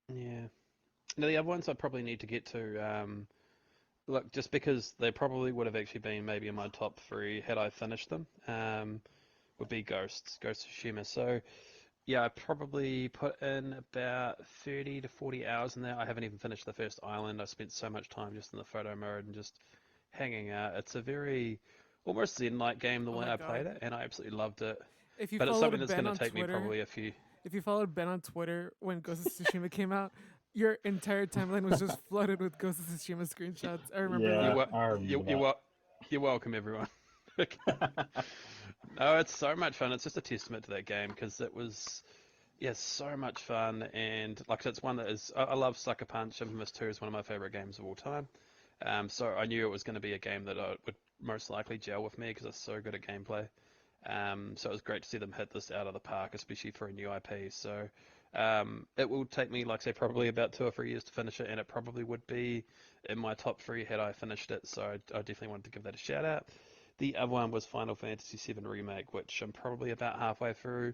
Yeah. Now the other ones I probably need to get to. Look, just because they probably would have actually been maybe in my top three had I finished them. Would be Ghost of Tsushima. So yeah, I probably put in about 30 to 40 hours in there. I haven't even finished the first island. I spent so much time just in the photo mode and just hanging out. It's a very almost zen-like game the Oh way my I god! played it, and I absolutely loved it. If you But it's something followed that's Ben going to on take me Twitter, probably a few. if you followed Ben on Twitter when Ghost of Tsushima came out, your entire timeline was just flooded with Ghost of Tsushima screenshots. I remember You're that. Yeah, wel- I you're, remember you're, wel- you're welcome, everyone. that. No, it's so much fun. It's just a testament to that game because it was, yeah, so much fun. And like I said, it's one that is, I love Sucker Punch. Infamous 2 is one of my favorite games of all time. So I knew it was going to be a game that would most likely gel with me because it's so good at gameplay. So it was great to see them hit this out of the park, especially for a new IP. So it will take me, like I say, probably about 2 or 3 years to finish it, and it probably would be in my top three had I finished it. So I definitely wanted to give that a shout out. The other one was Final Fantasy VII Remake, which I'm probably about halfway through.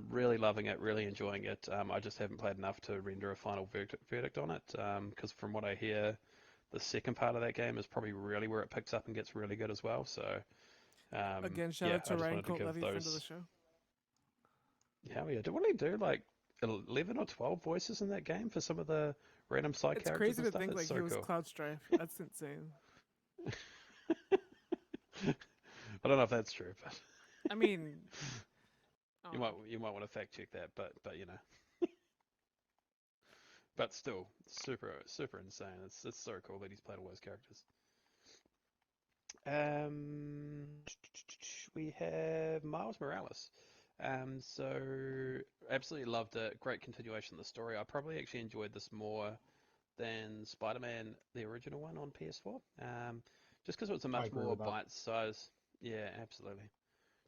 Really loving it, really enjoying it. I just haven't played enough to render a final verdict on it, because from what I hear, the second part of that game is probably really where it picks up and gets really good as well. So, Again, shout yeah, out I to just Ryan wanted to Colt give Levy, friend of the those. show. Hell yeah, what did he do? Like 11 or 12 voices in that game for some of the random side It's characters crazy and to stuff? think It's like so he was cool. Cloud Strife. That's insane. I don't know if that's true, but I mean, I you don't know. might want to fact check that. But you know, but still, super insane. It's so cool that he's played all those characters. Um, we have Miles Morales. So absolutely loved it. Great continuation of the story. I probably actually enjoyed this more than Spider-Man, the original one on PS4. Just because it was a I much agree more with that. bite-sized. Yeah, absolutely.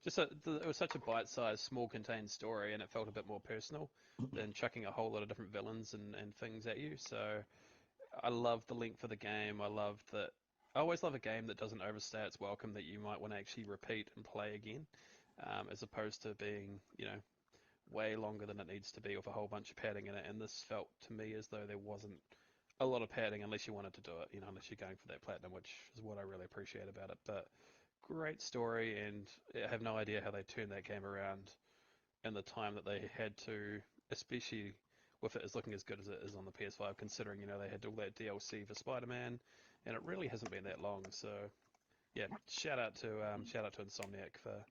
It was such a bite-sized, small, contained story, and it felt a bit more personal than chucking a whole lot of different villains and things at you. So I love the length of the game. I love that. I always love a game that doesn't overstay its welcome, that you might want to actually repeat and play again, as opposed to being, way longer than it needs to be with a whole bunch of padding in it. And this felt to me as though there wasn't a lot of padding unless you wanted to do it, unless you're going for that platinum, which is what I really appreciate about it. But great story, and I have no idea how they turned that game around in the time that they had to, especially with it as looking as good as it is on the PS5, considering they had all that DLC for Spider-Man, and it really hasn't been that long. So yeah, shout out to Insomniac for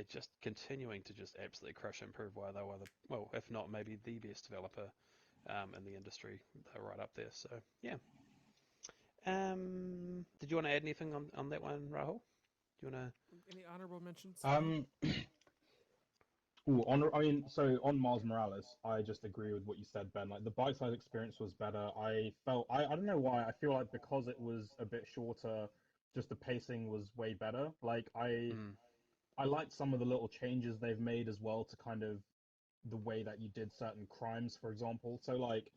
just continuing to just absolutely crush and improve why they were well, if not maybe the best developer in the industry. They're right up there. So yeah. Did you want to add anything on that one, Rahul? Do you want to? Any honorable mentions? Um, ooh, I mean, so on Miles Morales, I just agree with what you said, Ben. Like the bite-size experience was better. I don't know why. I feel like because it was a bit shorter, just the pacing was way better. Like Mm, I liked some of the little changes they've made as well to kind of the way that you did certain crimes, for example. So like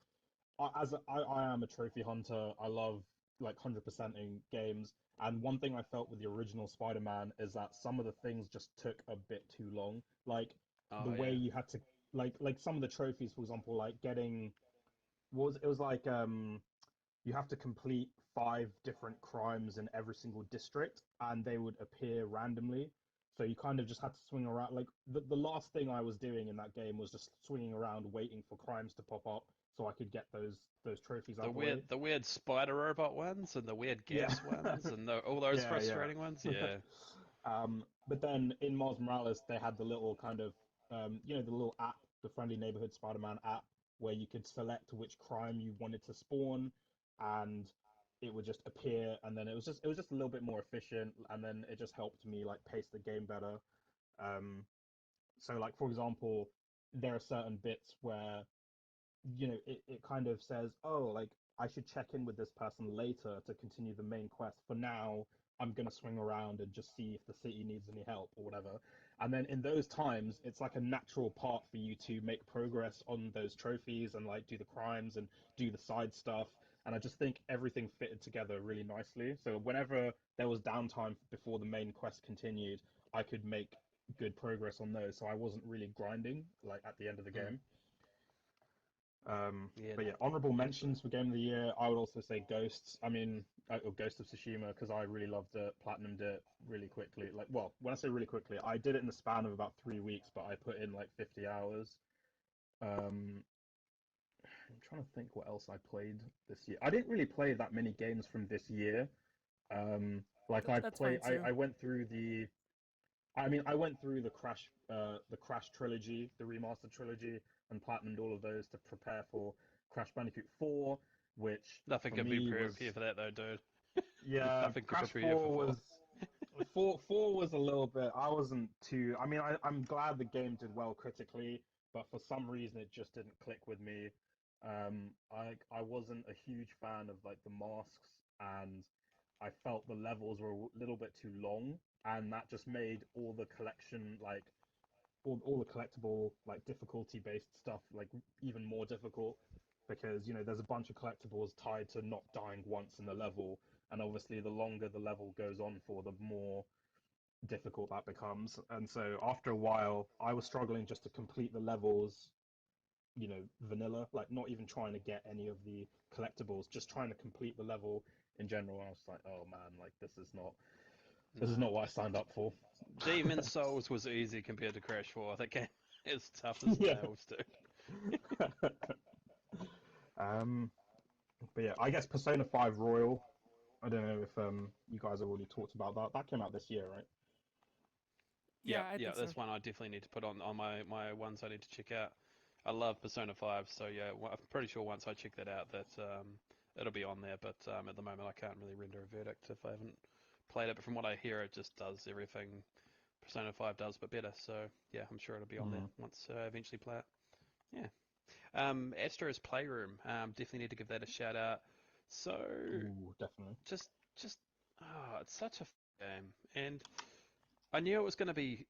I am a trophy hunter. I love like 100%ing games. And one thing I felt with the original Spider-Man is that some of the things just took a bit too long. Like the oh way yeah. you had to like some of the trophies, for example, like getting was it was like you have to complete 5 different crimes in every single district, and they would appear randomly. So you kind of just had to swing around. Like the last thing I was doing in that game was just swinging around, waiting for crimes to pop up so I could get those trophies out The the way. weird spider robot ones and the weird Yeah, gas ones and all those yeah, yeah. frustrating ones. Yeah. But then in Miles Morales, they had the little kind of, the little app, the Friendly Neighborhood Spider-Man app, where you could select which crime you wanted to spawn, and it would just appear, and then it was just a little bit more efficient, and then it just helped me like pace the game better. Um, so like for example, there are certain bits where it kind of says, oh, like I should check in with this person later to continue the main quest. For now, I'm gonna swing around and just see if the city needs any help or whatever. And then in those times, it's like a natural part for you to make progress on those trophies and like do the crimes and do the side stuff. And I just think everything fitted together really nicely. So whenever there was downtime before the main quest continued, I could make good progress on those. So I wasn't really grinding like at the end of the Mm, game. yeah. But No, yeah, honorable mentions absolutely. for Game of the Year. I would also say Ghosts. I mean, or Ghost of Tsushima because I really loved it, platinumed it really quickly. Like, well, when I say really quickly, I did it in the span of about 3 weeks, but I put in like 50 hours. Um, I'm trying to think what else I played this year. I didn't really play that many games from this year. Like That's fine too. I went through I went through the Crash trilogy, the remastered trilogy, and platinumed all of those to prepare for Crash Bandicoot 4, which Nothing for could be me prepare was, for that though, dude. yeah, Nothing could Crash prepare you for 4 four. was, 4 was a little bit, I wasn't too, I mean, I'm glad the game did well critically, but for some reason it just didn't click with me. I wasn't a huge fan of like the masks, and I felt the levels were a little bit too long, and that just made all the collection like all the collectible like difficulty based stuff like even more difficult because there's a bunch of collectibles tied to not dying once in the level, and obviously the longer the level goes on for, the more difficult that becomes. And so after a while, I was struggling just to complete the levels, vanilla, like not even trying to get any of the collectibles, just trying to complete the level in general. I was like, oh man, like this is not No. what I signed up for. Demon Souls was easy compared to Crash 4. That game is tough as Yeah. nails, dude. um, but yeah, I guess Persona 5 Royal. I don't know if you guys have already talked about that. That came out this year, right? Yeah, Yeah, I yeah, think so. that's one I definitely need to put on my ones I need to check out. I love Persona 5, so yeah, I'm pretty sure once I check that out that it'll be on there, but at the moment I can't really render a verdict if I haven't played it, but from what I hear it just does everything Persona 5 does, but better, so yeah, I'm sure it'll be on there Mm. once I eventually play it. Yeah. Astro's Playroom, definitely need to give that a shout out. So, Ooh, definitely. just, just, it's such a game, and I knew it was going to be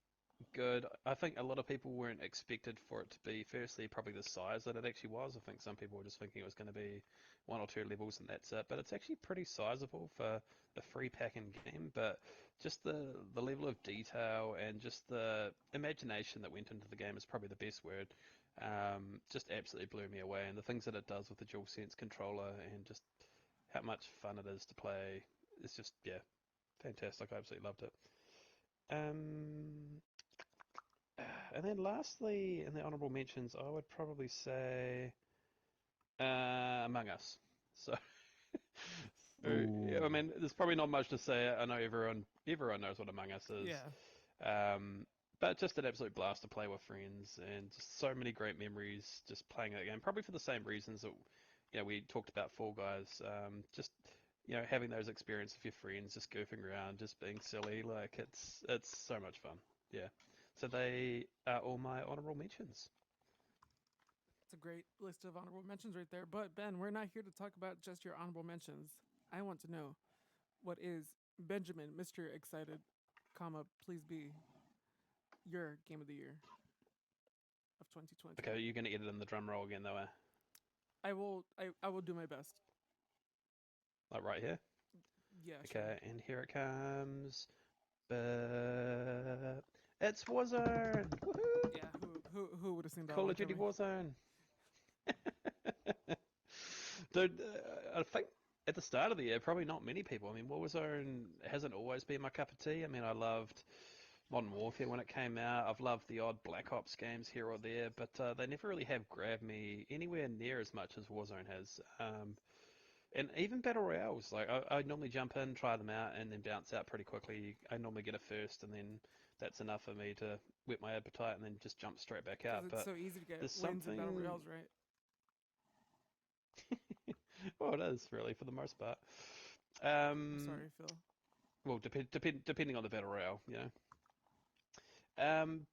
good. I think a lot of people weren't expected for it to be, firstly, probably the size that it actually was. I think some people were just thinking it was going to be one or two levels and that's it. But it's actually pretty sizable for a free pack-in game. But just the level of detail and just the imagination that went into the game is probably the best word. Just absolutely blew me away. And the things that it does with the DualSense controller and just how much fun it is to play. It's just, yeah, fantastic. I absolutely loved it. Um, and then lastly, in the honorable mentions, I would probably say Among Us. So, Ooh. I mean, there's probably not much to say. I know everyone knows what Among Us is. Yeah. Um, but just an absolute blast to play with friends, and just so many great memories just playing that game. Probably for the same reasons that we talked about Fall Guys. Just having those experiences with your friends, just goofing around, just being silly. Like it's so much fun. Yeah. So they are all my honorable mentions. It's a great list of honorable mentions right there. But Ben, we're not here to talk about just your honorable mentions. I want to know what is Benjamin, Mr. Excited, please be your game of the year of 2020. Okay, you're gonna edit in the drum roll again, though, I will do my best. like right here. Yeah, sure. Okay, and here it comes. It's Warzone. Woohoo! Yeah, who would have seen that Call one of Duty coming? Warzone. Dude, I think at the start of the year, probably not many people. I mean, Warzone hasn't always been my cup of tea. I mean, I loved Modern Warfare when it came out. I've loved the odd Black Ops games here or there, but they never really have grabbed me anywhere near as much as Warzone has. And even Battle Royales, like I normally jump in, try them out, and then bounce out pretty quickly. I normally get a first, and then that's enough for me to whet my appetite, and then just jump straight back Because out. it's But so easy to get there's wins in battle something, royales, right? well, it is really for the most part. I'm Um, sorry, Phil. well, depending on the battle royale,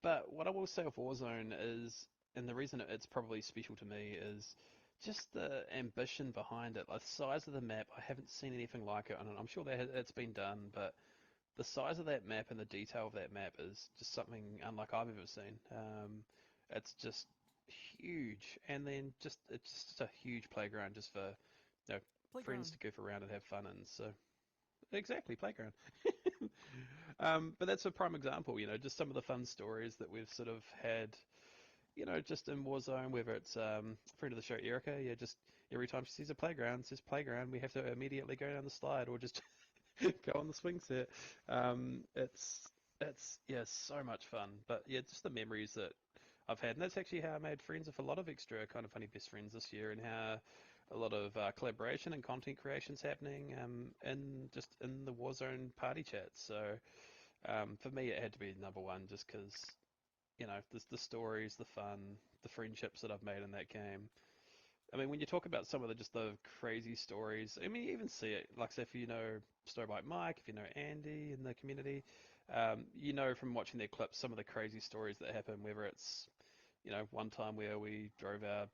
But what I will say of Warzone is, and the reason it's probably special to me is just the ambition behind it. Like the size of the map, I haven't seen anything like it, and I'm sure that it's been done, but the size of that map and the detail of that map is just something unlike I've ever seen. It's just huge, and then it's just a huge playground just for friends Playground. to goof around and have fun in. So exactly, playground. But that's a prime example, just some of the fun stories that we've sort of had, just in Warzone, whether it's a friend of the show, Erica, yeah, just every time she sees a playground, says playground, we have to immediately go down the slide or just go on the swing set. It's yeah, so much fun. But yeah, just the memories that I've had, and that's actually how I made friends with a lot of extra kind of funny best friends this year, and how a lot of collaboration and content creations happening in just in the Warzone party chat. So for me, it had to be number one, just because the stories, the fun, the friendships that I've made in that game. I mean, when you talk about some of the just the crazy stories, I mean, you even see it. Like, say, if you know Storybyte Mike, if you know Andy in the community, from watching their clips some of the crazy stories that happen. Whether it's, one time where we drove our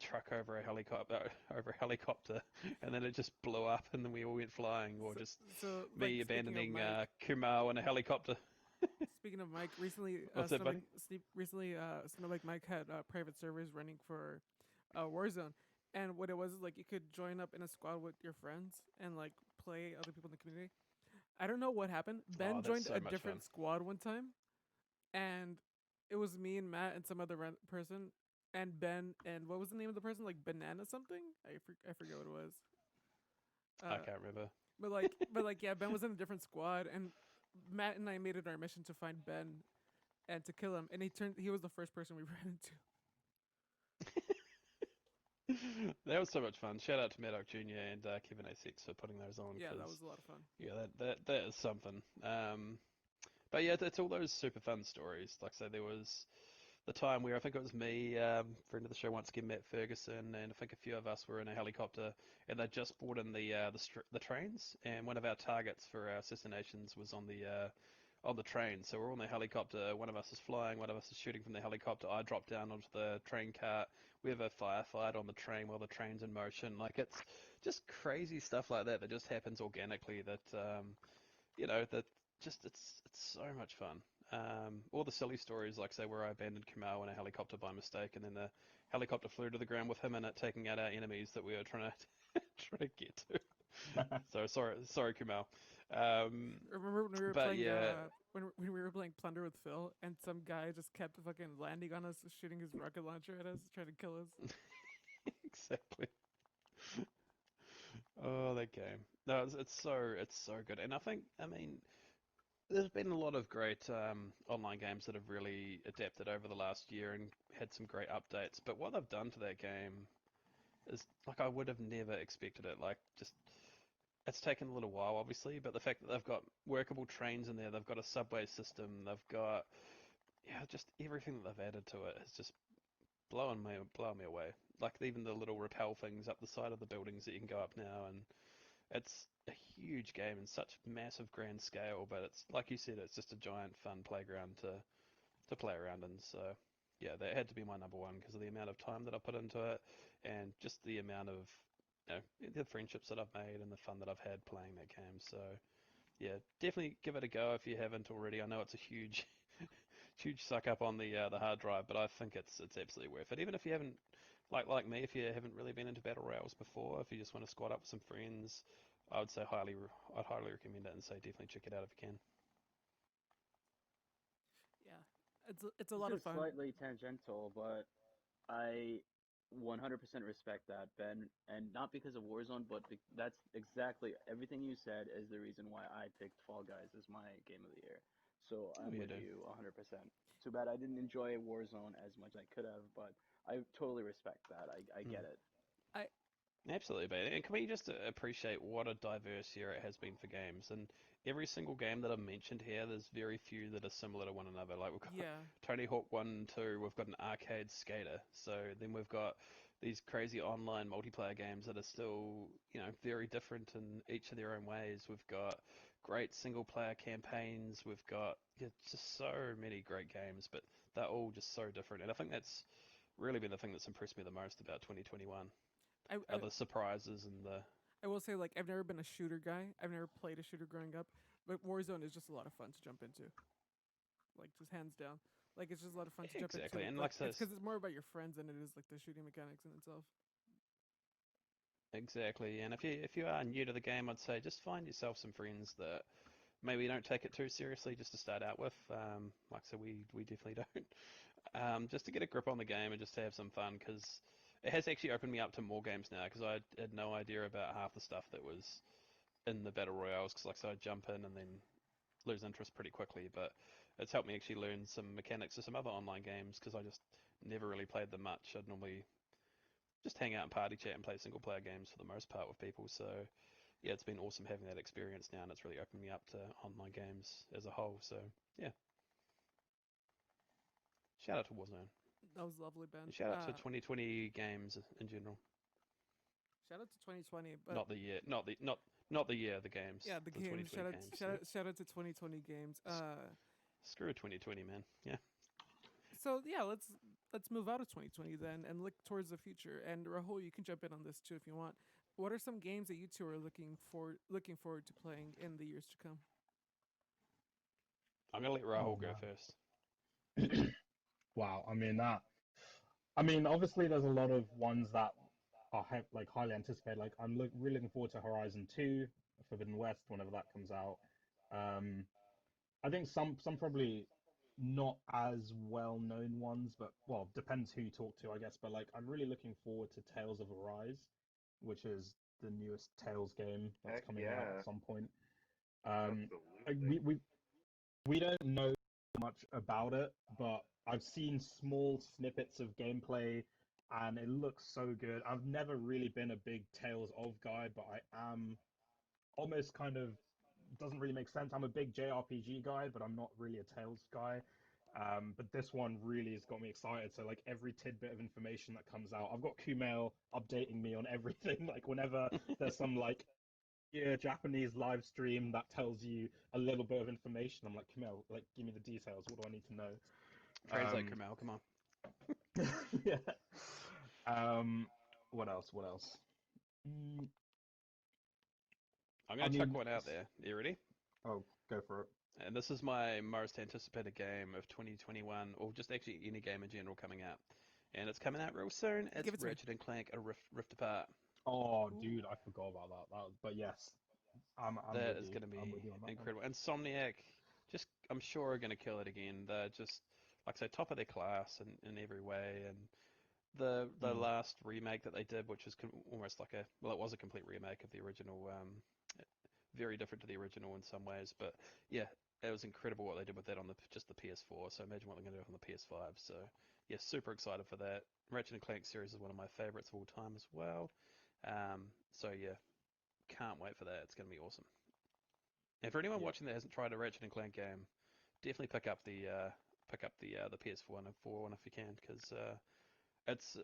truck over a helicopter, and then it just blew up, and then we all went flying, or So, just so like me speaking of abandoning Mike, Kumar in a helicopter. recently, What's that, buddy? Snowbike Mike had private servers running for Warzone, and what it was is like you could join up in a squad with your friends and like play other people in the community. I don't know what happened. Ben Oh, that's joined so a much fun. different squad one time, and it was me and Matt and some other person, and Ben and what was the name of the person? Like Banana something? I forget what it was. I Uh, can't remember. but yeah, Ben was in a different squad, and Matt and I made it our mission to find Ben and to kill him, and he was the first person we ran into. That was so much fun. Shout out to Maddox Jr. and Kevin A6 for putting those on Yeah, that because was a lot of fun. yeah, that is something. But yeah, it's all those super fun stories. Like I say, there was the time where I think it was me, friend of the show once again, Matt Ferguson, and I think a few of us were in a helicopter, and they just brought in the trains, and one of our targets for our assassinations was on the train. So we're on the helicopter. One of us is flying, one of us is shooting from the helicopter. I drop down onto the train cart. We have a firefight on the train while the train's in motion. Like it's just crazy stuff like that that just happens organically. That just it's so much fun. All the silly stories, like say where I abandoned Kamal in a helicopter by mistake, and then the helicopter flew to the ground with him in it, taking out our enemies that we were trying to trying to get to. So sorry, Kamal. Um, Remember when we were but playing yeah, when we were playing Plunder with Phil, and some guy just kept fucking landing on us, shooting his rocket launcher at us, trying to kill us. exactly. Oh, that game. No, it's so good, and I mean, there's been a lot of great online games that have really adapted over the last year and had some great updates. But what they've done to that game is like I would have never expected it. Like just it's taken a little while, obviously, but the fact that they've got workable trains in there, they've got a subway system, they've got yeah, just everything that they've added to it has just blown me away. Like even the little rappel things up the side of the buildings that you can go up now, and it's a huge game in such massive grand scale, but it's like you said, it's just a giant fun playground to play around in. So yeah, that had to be my number one because of the amount of time that I put into it and just the amount of the friendships that I've made and the fun that I've had playing that game. So yeah, definitely give it a go if you haven't already. I know it's a huge huge suck up on the hard drive, but I think it's absolutely worth it. Even if you haven't like me, if you haven't really been into battle royales before, if you just want to squad up with some friends, I would say I'd highly recommend it and say definitely check it out if you can. Yeah, it's a This lot of is fun. slightly tangential, but I 100% respect that, Ben, and not because of Warzone, but that's exactly everything you said is the reason why I picked Fall Guys as my game of the year. So Oh I'm yeah, with dude. you 100%. Too bad I didn't enjoy Warzone as much as I could have, but I totally respect that. I Mm. get it. I Absolutely, mate. And can we just appreciate what a diverse year it has been for games? And every single game that I've mentioned here, there's very few that are similar to one another. Like we've got yeah Tony Hawk 1 and 2, we've got an arcade skater. So then we've got these crazy online multiplayer games that are still, very different in each of their own ways. We've got great single player campaigns. We've got just so many great games, but they're all just so different. And I think that's really been the thing that's impressed me the most about 2021 I, I are the surprises and the I will say, like, I've never been a shooter guy. I've never played a shooter growing up, but Warzone is just a lot of fun to jump into. Like, just hands down. Like, it's just a lot of fun to jump exactly. into. And Like, like it's this, because it's more about your friends than it is like the shooting mechanics in itself. exactly. And if you are new to the game, I'd say just find yourself some friends that maybe don't take it too seriously just to start out with. Like I said, we definitely don't. Just to get a grip on the game and just to have some fun because it has actually opened me up to more games now because I had no idea about half the stuff that was in the battle royales. Because like I said, I'd jump in and then lose interest pretty quickly, but it's helped me actually learn some mechanics of some other online games because I just never really played them much. I'd normally just hang out and party chat and play single player games for the most part with people. So yeah, it's been awesome having that experience now, and it's really opened me up to online games as a whole. So yeah, shout out to Warzone That was lovely, Ben. and shout out to 2020 games in general. Shout out to 2020, but Not the year, not the year, the games, yeah, the the games. 2020 games. Yeah, Shout out to 2020 games. screw 2020, man. Yeah. So yeah, let's move out of 2020 then and look towards the future. And Rahul, you can jump in on this too if you want. What are some games that you two are looking forward to playing in the years to come? I'm gonna let Oh Rahul go man. first. Wow. I mean that. I mean, obviously, there's a lot of ones that are like highly anticipated. Like, I'm really looking forward to Horizon 2, Forbidden West, whenever that comes out. Um, I think some probably not as well known ones, but well, depends who you talk to, I guess. But like, I'm really looking forward to Tales of Arise, which is the newest Tales game that's Heck coming out at yeah, some point. Um, like, absolutely. we don't know much about it, but I've seen small snippets of gameplay, and it looks so good. I've never really been a big Tales of guy, but I am almost kind of doesn't really make sense. I'm a big JRPG guy, but I'm not really a Tales guy. But this one really has got me excited. So like every tidbit of information that comes out, I've got Kumail updating me on everything. Like whenever there's some like Japanese live stream that tells you a little bit of information, I'm like, Kumail, like give me the details. What do I need to know? Translate, Um, Kamal, come on. yeah. Um, what else? What else? Mm, I'm I going to chuck mean, one out there. You ready? oh, go for it. And this is my most anticipated game of 2021, or just actually any game in general coming out. And it's coming out real soon. It's Give it to me. Ratchet and Clank: A Rift Apart. Oh, Ooh. dude, I forgot about that. But yes, I'm That with is you. going to I'm be with you on that one. incredible. Insomniac, just I'm sure are going to kill it again. They're just like I say, top of their class in every way. And the Mm. last remake that they did, which is almost like a well, it was a complete remake of the original. Very different to the original in some ways, but yeah, it was incredible what they did with that on the just the PS4. So imagine what they're going to do on the PS5. So yeah, super excited for that. Ratchet and Clank series is one of my favorites of all time as well. So yeah, can't wait for that. It's going to be awesome. And for anyone Yeah. watching that hasn't tried a Ratchet and Clank game, definitely pick up the PS4 and 4 one if you can, because it's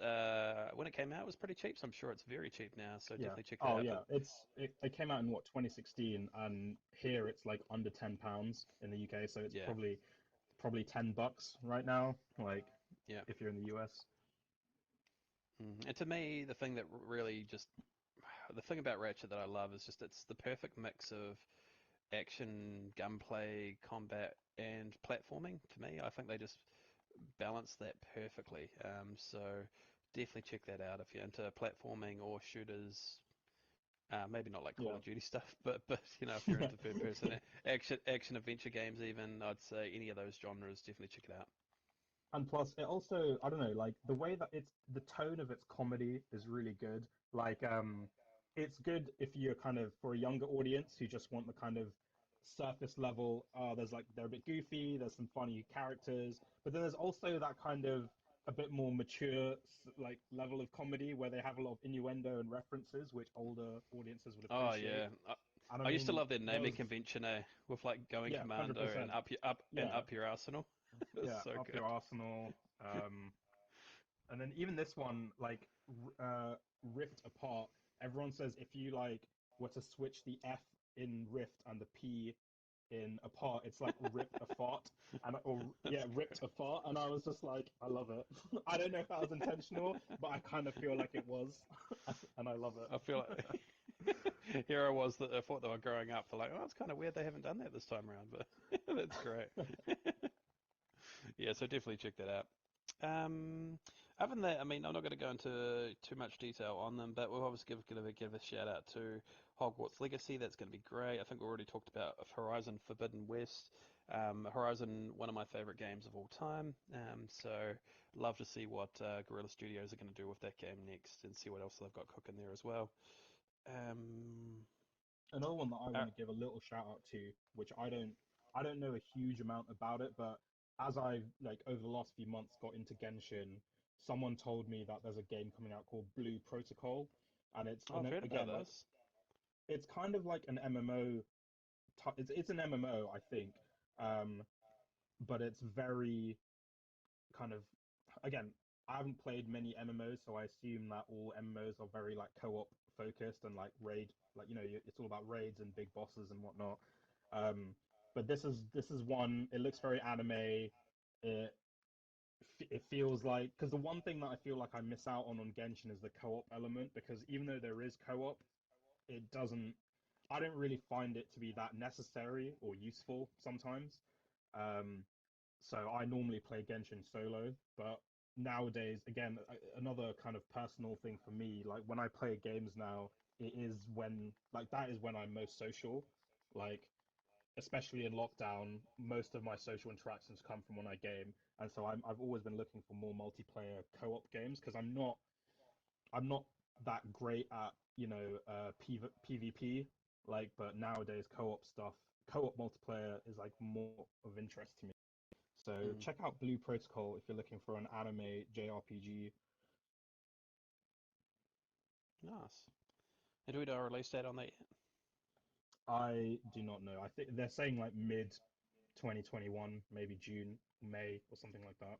when it came out it was pretty cheap. So I'm sure it's very cheap now. So Yeah. definitely check that Oh out. yeah. But It came out in what 2016, and here it's like under £10 in the UK, so it's yeah, probably $10 right now. Like yeah. if you're in the US. And to me, the thing that really just the thing about Ratchet that I love is just it's the perfect mix of action, gunplay, combat, and platforming. To me, I think they just balance that perfectly. So definitely check that out if you're into platforming or shooters. Maybe not like Call Yeah. of Duty stuff, but if you're into third person action adventure games, even I'd say any of those genres, definitely check it out. And plus, it also, I don't know, like the way that the tone of its comedy is really good. Like, it's good if you're kind of for a younger audience who just want the kind of surface level. There's like they're a bit goofy. There's some funny characters, but then there's also that kind of a bit more mature like level of comedy where they have a lot of innuendo and references, which older audiences would Oh appreciate. yeah, And I I used to mean, love their there naming was convention, with like going yeah, commando and 100%. Yeah, up your arsenal. It was yeah, so up good. your arsenal. And then even this one, like Rift Apart, everyone says if you like were to switch the F in Rift and the P in Apart, it's like rip a fart, and or yeah, That's ripped great. a fart, and I was just like, I love it. I don't know if that was intentional, but I kind of feel like it was, and I love I feel it. like here I was that I thought they were growing up. They're like, oh, it's kind of weird they haven't done that this time around, but that's great. Yeah, so definitely check that out. Um, Other than that, I mean, I'm not going to go into too much detail on them, but we'll obviously give a shout out to Hogwarts Legacy. That's going to be great. I think we already talked about Horizon Forbidden West. Horizon, one of my favorite games of all time. So love to see what Guerrilla Studios are going to do with that game next, and see what else they've got cooking there as well. Um, Another one that I uh, want to give a little shout out to, which I don't know a huge amount about it, but as I've like over the last few months got into Genshin, someone told me that there's a game coming out called Blue Protocol, and oh, I've heard about again like this. it's kind of like an MMO. It's an MMO, I think, um, but it's very kind of again. I haven't played many MMOs, so I assume that all MMOs are very like co-op focused and like raid, like it's all about raids and big bosses and whatnot. Um, but this is one. It looks very anime. It feels like because the one thing that I feel like I miss out on Genshin is the co-op element because even though there is co-op, it doesn't. I don't really find it to be that necessary or useful sometimes. Um, so I normally play Genshin solo, but nowadays, again, another kind of personal thing for me, like when I play games now, it is when like that is when I'm most social. Like especially in lockdown, most of my social interactions come from when I game, and so I've always been looking for more multiplayer co-op games because I'm not that great at, PvP, like, but nowadays co-op stuff, co-op multiplayer is like more of interest to me. So Mm, check out Blue Protocol if you're looking for an anime JRPG. nice. And do we know a release date on that yet? I do not know. I think they're saying like mid 2021, maybe June, May, or something like that.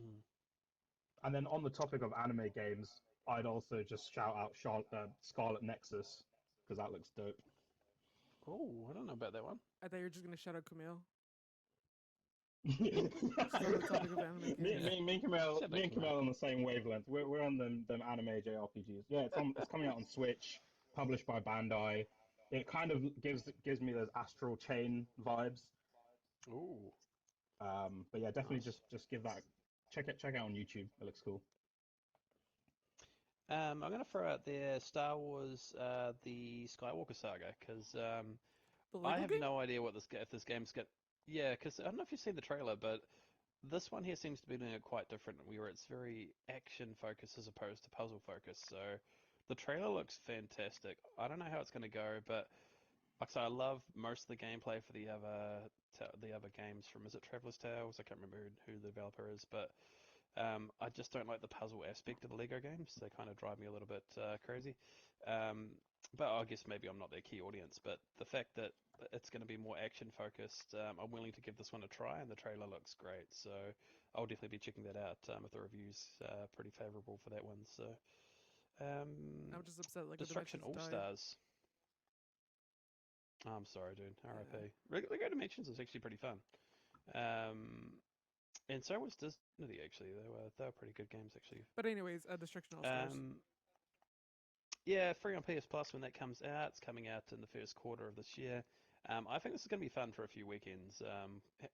Mm. And then on the topic of anime games, I'd also just shout out Scarlet Nexus because that looks dope. Oh, I don't know about that one. I thought you were just gonna shout out Camille. me, She's on the topic of anime games. Yeah. me and Kamel, Shout me out and Camille. Kamel on the same wavelength. We're on them anime JRPGs. Yeah, it's coming out on Switch, published by Bandai. It kind of gives me those Astral Chain vibes. Ooh, But yeah, definitely nice. just give that check it out on YouTube. It looks cool. I'm gonna throw out there Star Wars, the Skywalker Saga, because The I Lego have game? no idea what if this game's got. Yeah, because I don't know if you've seen the trailer, but this one here seems to be doing it quite different, where it's very action focused as opposed to puzzle focused. So the trailer looks fantastic. I don't know how it's going to go, but like I say, I love most of the gameplay for the other games from, is it Traveler's Tales? I can't remember who the developer is, but I just don't like the puzzle aspect of the Lego games. They kind of drive me a little bit crazy. Um, but I guess maybe I'm not their key audience. But the fact that it's going to be more action focused, I'm willing to give this one a try, and the trailer looks great. So I'll definitely be checking that out if the reviews are pretty favorable for that one. So I'm just upset Lego Destruction Dimensions All died. Stars. Oh, I'm sorry, dude. Yeah. RIP. Lego Dimensions is actually pretty fun. Um, and so was Disney actually. They were pretty good games actually. But anyways, Destruction All Stars. Um, yeah, free on PS Plus when that comes out. It's coming out in the first quarter of this year. I think this is going to be fun for a few weekends,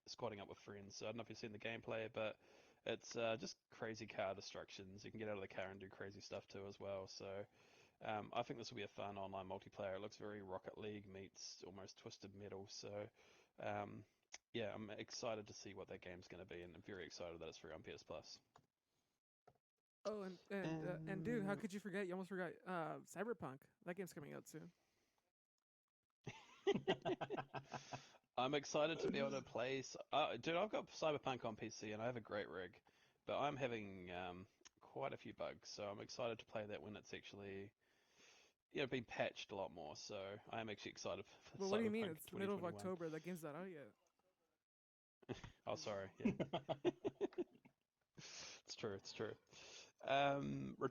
squatting up with friends. So I don't know if you've seen the gameplay, but it's just crazy car destructions. You can get out of the car and do crazy stuff too as well. So I think this will be a fun online multiplayer. It looks very Rocket League meets almost Twisted Metal. So um, yeah, I'm excited to see what that game's going to be, and I'm very excited that it's free on PS Plus. Oh, and dude, how could you forget? You almost forgot Cyberpunk. That game's coming out soon. I'm excited to be able to play. Dude, I've got Cyberpunk on PC and I have a great rig, but I'm having quite a few bugs. So I'm excited to play that when it's actually, been patched a lot more. So I am actually excited for Well, what do you mean? Cyberpunk It's the middle of 2021. October. That game's not out yet. Oh, sorry. Yeah, it's true. It's true.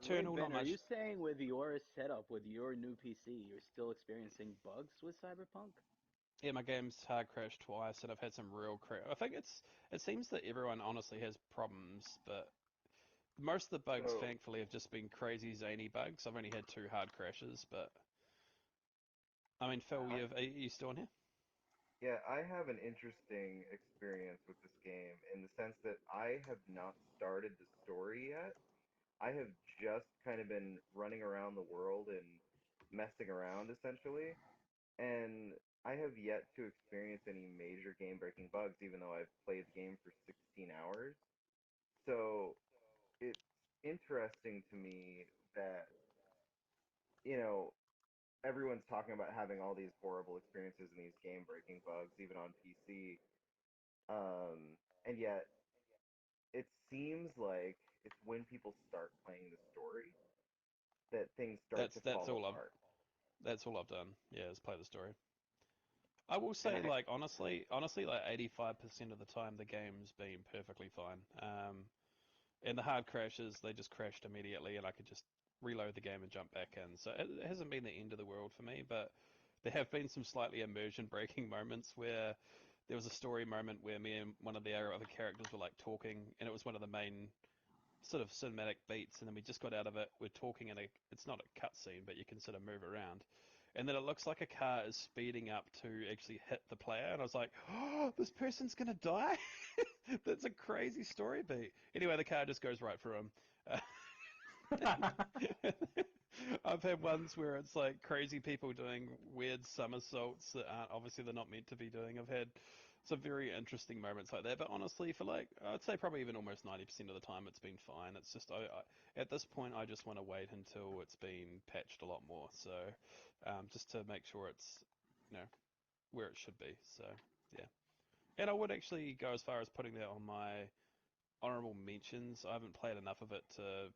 Wait, Returnal, not Ben, are much. you saying with your setup, with your new PC, you're still experiencing bugs with Cyberpunk? Yeah, my game's hard crashed twice, and I've had some real crash. I think it seems that everyone honestly has problems, but most of the bugs, So, thankfully, have just been crazy zany bugs. I've only had two hard crashes, but I mean, Phil, I, are you still on here? yeah, I have an interesting experience with this game in the sense that I have not started the story yet. I have just kind of been running around the world and messing around essentially, and I have yet to experience any major game-breaking bugs, even though I've played the game for 16 hours. So it's interesting to me that, you know, everyone's talking about having all these horrible experiences and these game-breaking bugs, even on PC. And yet it seems like it's when people start playing the story that things start That's to that's fall all I've apart. that's all I've done. Yeah, is play the story. I will And say, like honestly, like 85% of the time, the game's been perfectly fine. And the hard crashes, they just crashed immediately, and I could just reload the game and jump back in. So it hasn't been the end of the world for me, but there have been some slightly immersion breaking moments where there was a story moment where me and one of the other characters were like talking, and it was one of the main sort of cinematic beats, and then we just got out of it. We're talking, and it's not a cutscene, but you can sort of move around. And then it looks like a car is speeding up to actually hit the player, and I was like, "Oh, this person's gonna die." That's a crazy story beat. Anyway, the car just goes right through him. Uh, I've had ones where it's like crazy people doing weird somersaults that aren't obviously they're not meant to be doing. I've had some very interesting moments like that, but honestly, for like I'd say probably even almost 90% of the time, it's been fine. It's just at this point, I just want to wait until it's been patched a lot more. So just to make sure it's you know where it should be. So yeah, and I would actually go as far as putting that on my honorable mentions. I haven't played enough of it to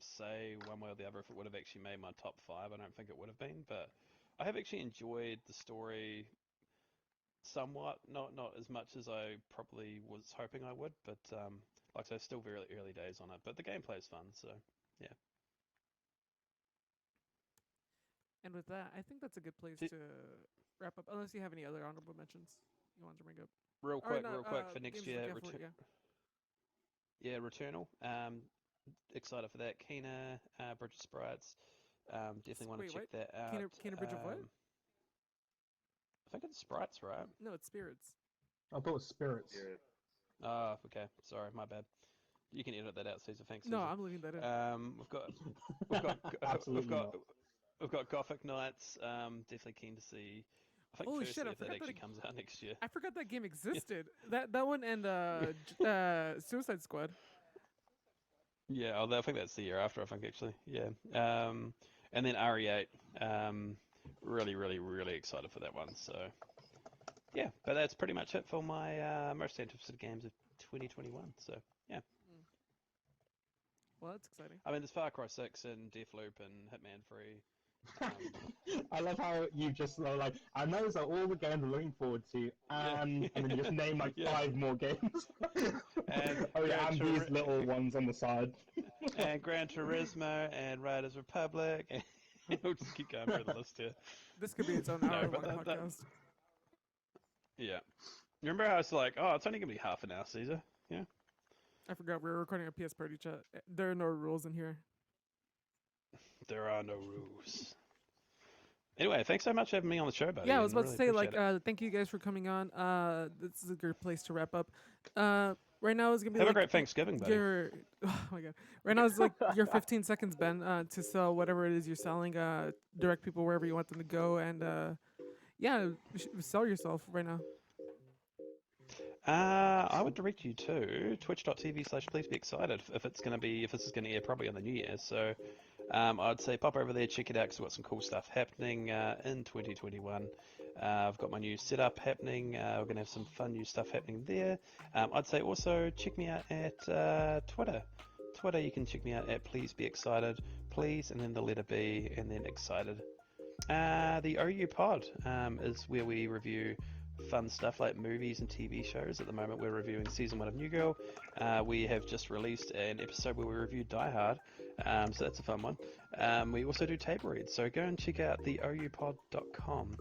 say one way or the other if it would have actually made my top five. I don't think it would have been, but I have actually enjoyed the story somewhat, not as much as I probably was hoping I would, but like I say, still very early days on it. But the gameplay is fun, so yeah. And with that, I think that's a good place See- to wrap up. Unless you have any other honorable mentions you want to bring up. Real Or quick, not, real quick for next games to year, look out for, yeah. yeah, Returnal. Excited for that. Kena, Bridge of Sprites. Definitely want to Wait, check what? that out. Kena Bridge of what? I think it's Sprites, right? No, it's Spirits. I thought it was spirits. Spirit. Oh, okay. Sorry, my bad. You can edit that out, Cesar. Thanks, No, Cesar. I'm leaving that in. We've got we've got Absolutely not. we've got Gothic Knights. Definitely keen to see. I think Holy shit, firstly I if that forgot that actually comes out next year. I forgot that game existed. That one and Suicide Squad. Yeah, I think that's the year after. I think actually. Yeah. And then RE8. Really, really, really excited for that one. So yeah, but that's pretty much it for my most anticipated games of 2021. So yeah. Well, that's exciting. I mean, there's Far Cry 6 and Deathloop and Hitman 3. I love how you just like, and those are all the games I'm looking forward to, Yeah. and then you just name like Yeah. 5 more games. And Oh yeah, Gran and these little ones on the side. and Gran Turismo and Riders Republic. And we'll just keep going through the list here. This could be its own No, hour but long podcast. Yeah. Remember how it's like, oh, it's only gonna be half an hour, Caesar? Yeah. I forgot we were recording a PS Party chat. There are no rules in here. There are no rules. Anyway, thanks so much for having me on the show, buddy. Yeah, I was and about to really say, like, appreciate it. thank you guys for coming on. This is a good place to wrap up. Right now is gonna be Have like a great Thanksgiving, buddy. your oh my god. Right now is like your 15 seconds, Ben, to sell whatever it is you're selling. Direct people wherever you want them to go, and yeah, sell yourself right now. I would direct you to twitch.tv/pleasebexcited if this is gonna air probably on the New Year. So I'd say pop over there, check it out, because we've got some cool stuff happening in 2021. I've got my new setup happening. We're gonna have some fun new stuff happening there. I'd say also check me out at Twitter. Twitter, you can check me out at pleasebexcited, please, and then the letter B, and then excited. The OU Pod is where we review fun stuff like movies and TV shows. At the moment, we're reviewing season 1 of New Girl. We have just released an episode where we reviewed Die Hard, so that's a fun one. We also do table reads, so go and check out the oupod.com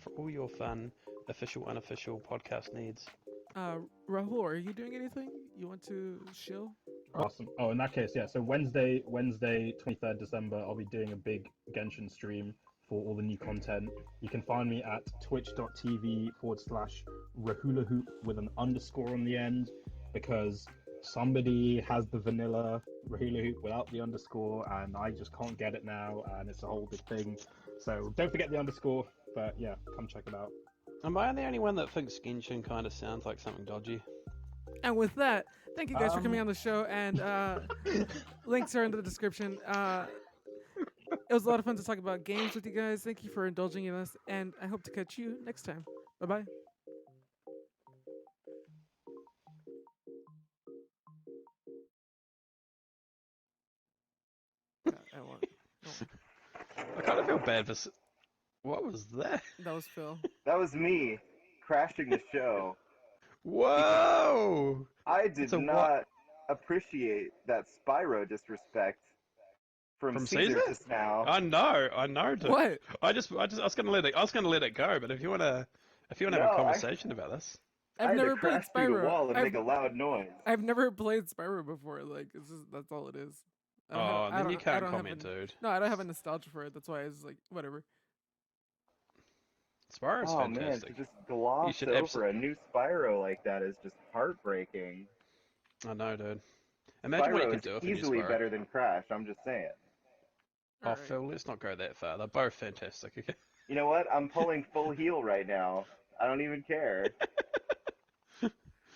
for all your fun, official, unofficial podcast needs. Rahul, are you doing anything? You want to shill? Awesome. Oh, in that case, yeah. So Wednesday, 23rd December, I'll be doing a big Genshin stream for all the new content. You can find me at twitch.tv/Rahulahoop with an underscore on the end, because somebody has the vanilla Rahulahoop without the underscore, and I just can't get it now, and it's a whole big thing. So don't forget the underscore, but yeah, come check it out. Am I the only one that thinks Genshin kind of sounds like something dodgy? And with that, thank you guys for coming on the show, and links are in the description. It was a lot of fun to talk about games with you guys. Thank you for indulging in us, and I hope to catch you next time. Bye-bye. I kind of feel bad for... What was that? That was Phil. That was me crashing the show. Whoa! I did It's a not appreciate that Spyro disrespect from Cesar Cesar? just now. I know, dude. What? I was gonna let it go, but if you wanna have a conversation about this. I've I had never to played crash through the Spyro. wall and make a loud noise. I've never played Spyro before. Like, it's just, that's all it is. Then you can't comment, dude. No, I don't have a nostalgia for it. That's why it's like, whatever. Spyro's Oh man, to fantastic. just gloss should over a new Spyro like that is just heartbreaking. I know, dude. Imagine what you Spyro could is do if a new easily Spyro. better than Crash, I'm just saying. Oh, Alright. Phil, let's not go that far. They're both fantastic. Okay. You know what? I'm pulling full heel right now. I don't even care.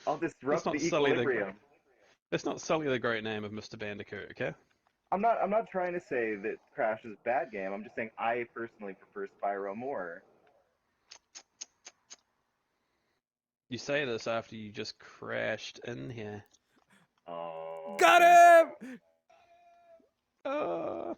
I'll Let's disrupt not the sully the equilibrium. let's not sully the great name of Mr. Bandicoot. Okay. I'm not trying to say that Crash is a bad game. I'm just saying I personally prefer Spyro more. You say this after you just crashed in here. Oh, Got shame. him! Uh,